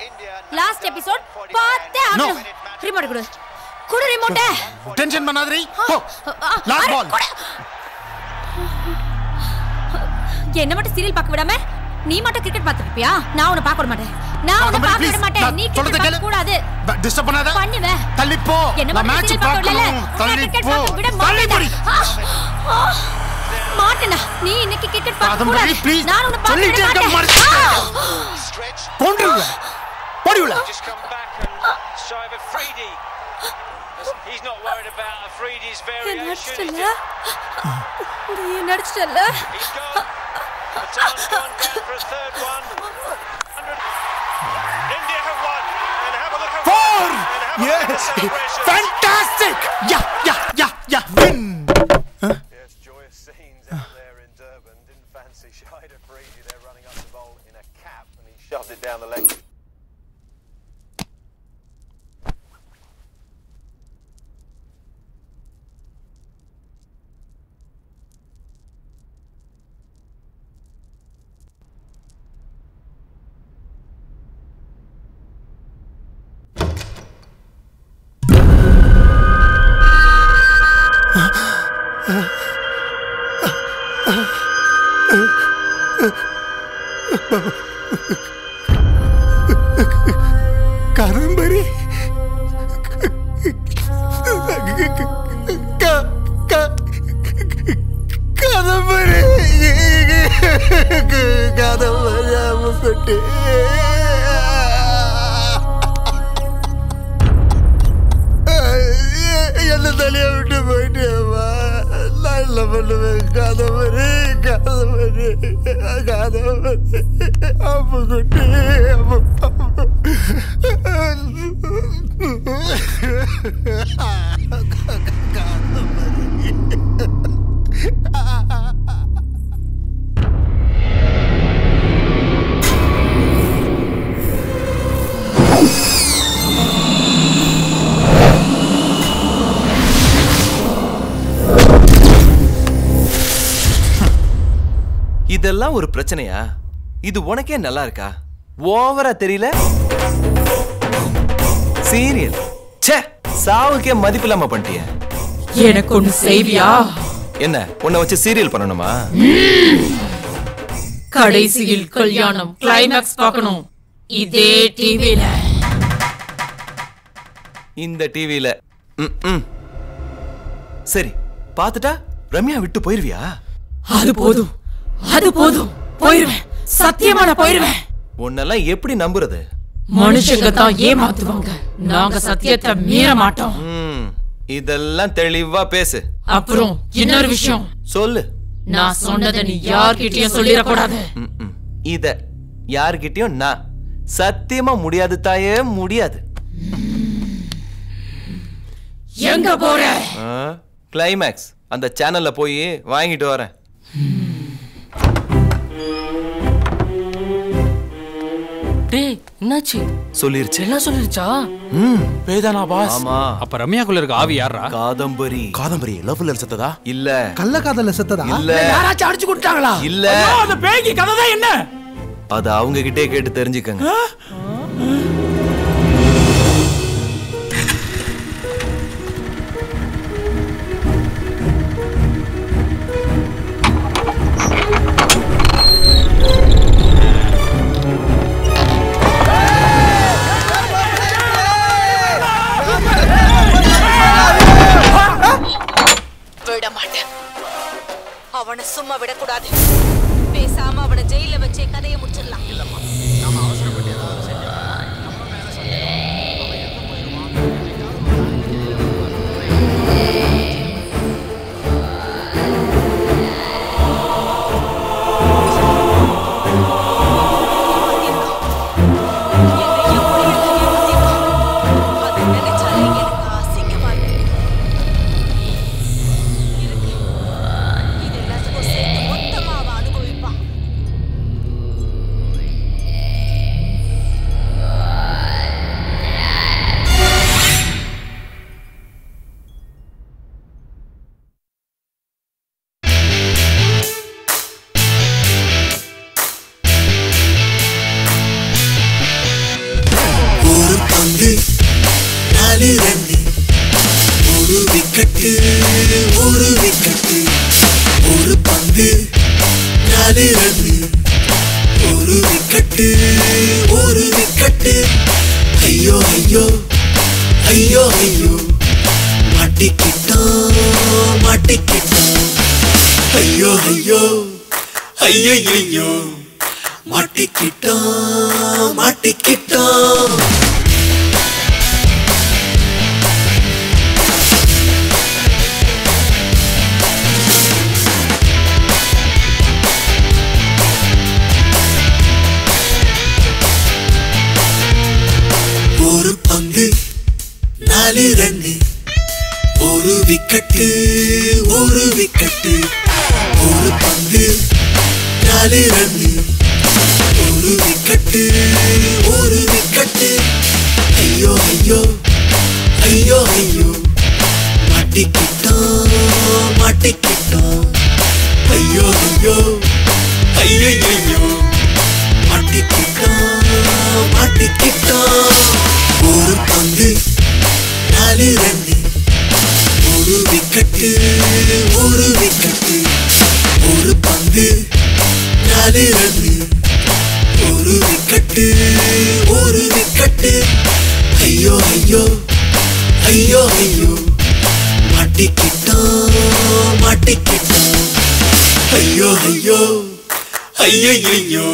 லாஸ்ட் எபிசோட் பார்த்தே ஆகணும் ரிமோட் கொடு கொடு ரிமோட் டென்ஷன் பண்ணாதீ போ லாஸ்ட் பால் என்ன மட்டும் சீரியல் பார்க்க விடாம நீ மட்டும் கிரிக்கெட் பார்த்துப்பியா நான் உன்னை பார்க்க விட மாட்டேன் நான் உன்னை பார்க்க விட மாட்டேன் நீ கிரிக்கெட் பார்க்க கூடாது டிஸ்டர்ப் பண்ணாத பண்ணுவே தள்ளி போ நான் மேட்ச் பார்க்கணும் தள்ளி போ தள்ளி போடி மாட்டேனா நீ இன்னைக்கு கிரிக்கெட் பார்க்க கூடாது நான் உன்னை பார்க்க மாட்டேன் கொன்றுவே போடி உள்ள He's not worried about Afridi's variation. நீ நடிச்சல Baton's gone down for a third one. India have won. And have a look at 4. Yes. Fantastic. Yeah. Win. Yes, joyous scenes out there in Durban. Didn't fancy Shahid Afridi there running up the bowl in a cap and he shoved it down the leg. Kadambari Kadambari Kadambari அம்மப்பட்டு என்ன தலையை விட்டு போயிட்டேம்மா. நான் என்ன பண்ணுவேன்? காதம்பரி காதம்பரி காதம்பரி அம்மக்குட்டி இதெல்லாம் ஒரு பிரச்சனையா? இது உனக்கே நல்லா இருக்கா? ஓவரா தெரியல? சீரியல் ச்சே, சாவுக்கே மதிப்பில்லாம பண்ணிட்டிய. எனக்கு ஒண்ணு செய்வியா? என்ன உன்னை வச்சு சீரியல் பண்ணணுமா? கடைசியில் கல்யாணம் கிளைமாக்ஸ் பார்க்கணும் இதே டிவில. இந்த டிவில சரி பாத்துட்டா ரம்யா விட்டு போயிருவியா? அது போதும், அது போதும், போயிருவேன். சத்தியமா நான் போயிருவேன். உன்னெல்லாம் எப்படி நம்புறது? மனுஷங்க தான் ஏமாத்துவாங்க, நாங்க சத்தியத்தை மீற மாட்டோம். இதெல்லாம் தெளிவா பேசு. அப்புறம் இன்னொரு விஷயம் சொல்லு. நான் சொன்னதை நீ யார்கிட்டயும் சொல்லிடக்கூடாது. இத யார்கிட்டயும் நான் சத்தியமா முடியாது தாயே, முடியாது. எங்க போற? கிளைமேக்ஸ் அந்த சேனல்ல போய் வாங்கிட்டு வரேன். டேய் என்னாச்சு? சொல்லிருச்சு. எல்லாம் சொல்லிருச்சா? பேதானா பாஸ்? ஆமா. அப்ப ரம்யாக்குள்ள இருக்க ஆவி யாரா? காதம்பரி. காதம்பரி லவ்ல செத்ததா? இல்ல. கள்ள காதல்ல செத்ததா? இல்ல. யாராச்சும் அடிச்சு கொடுத்தாங்களா? இல்ல. அந்த பேய்க்கு கதை தான் என்ன? அத அவங்க கிட்டே கேட்டு தெரிஞ்சுக்கங்க. விட மாட்டேன். அவனை சும்மா விடக்கூடாது. பேசாம அவனை ஜெயில வச்சே கதையை முடிச்சிடலாம். ஒரு விக்கெட்டு ஒரு விக்கெட்டு, ஒரு பந்து 4 ரன்னு. ஒரு விக்கெட்டு ஒரு விக்கெட்டு, ஐயோ ஐயோ ஐயோ ஐயோ, மாட்டிக்கிட்டோம் மாட்டிக்கிட்டோம், ஐயோ ஐயோ ஐயோ ஐயோ, மாட்டிக்கிட்டோம் மாட்டிக்கிட்டோம். ஒரு பந்து 4 ரன்னு, ஒரு விக்கெட்டு ஒரு விக்கெட்டு, ஒரு பந்து 4 ரன்னு, ஒரு விக்கெட்டு ஒரு விக்கெட்டு, ஐயோ ஐயோ ஐயோ ஐயோ, மாட்டிக்கிட்டோம் மாட்டிக்கிட்டோம், ஐயோ ஐயோ ஐயோ ஐயோ, மாட்டிக்கிட்டோம் மாட்டிக்கிட்டோம். ஒரு பந்து 4 ரன்னு, ஒரு விக்கெட்டு ஒரு விக்கெட்டு, ஒரு பந்து 4 ரன்னு, விக்கெட்டு ஒரு விக்கெட்டு ஐயோ ஐயோ ஐயோ ஐயோ மாட்டிக்கிட்டோம் மாட்டிக்கிட்டோம் ஐயோ ஐயோ ஐயோ ஐயோ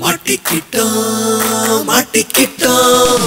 மாட்டிக்கிட்டோம் மாட்டிக்கிட்டோம்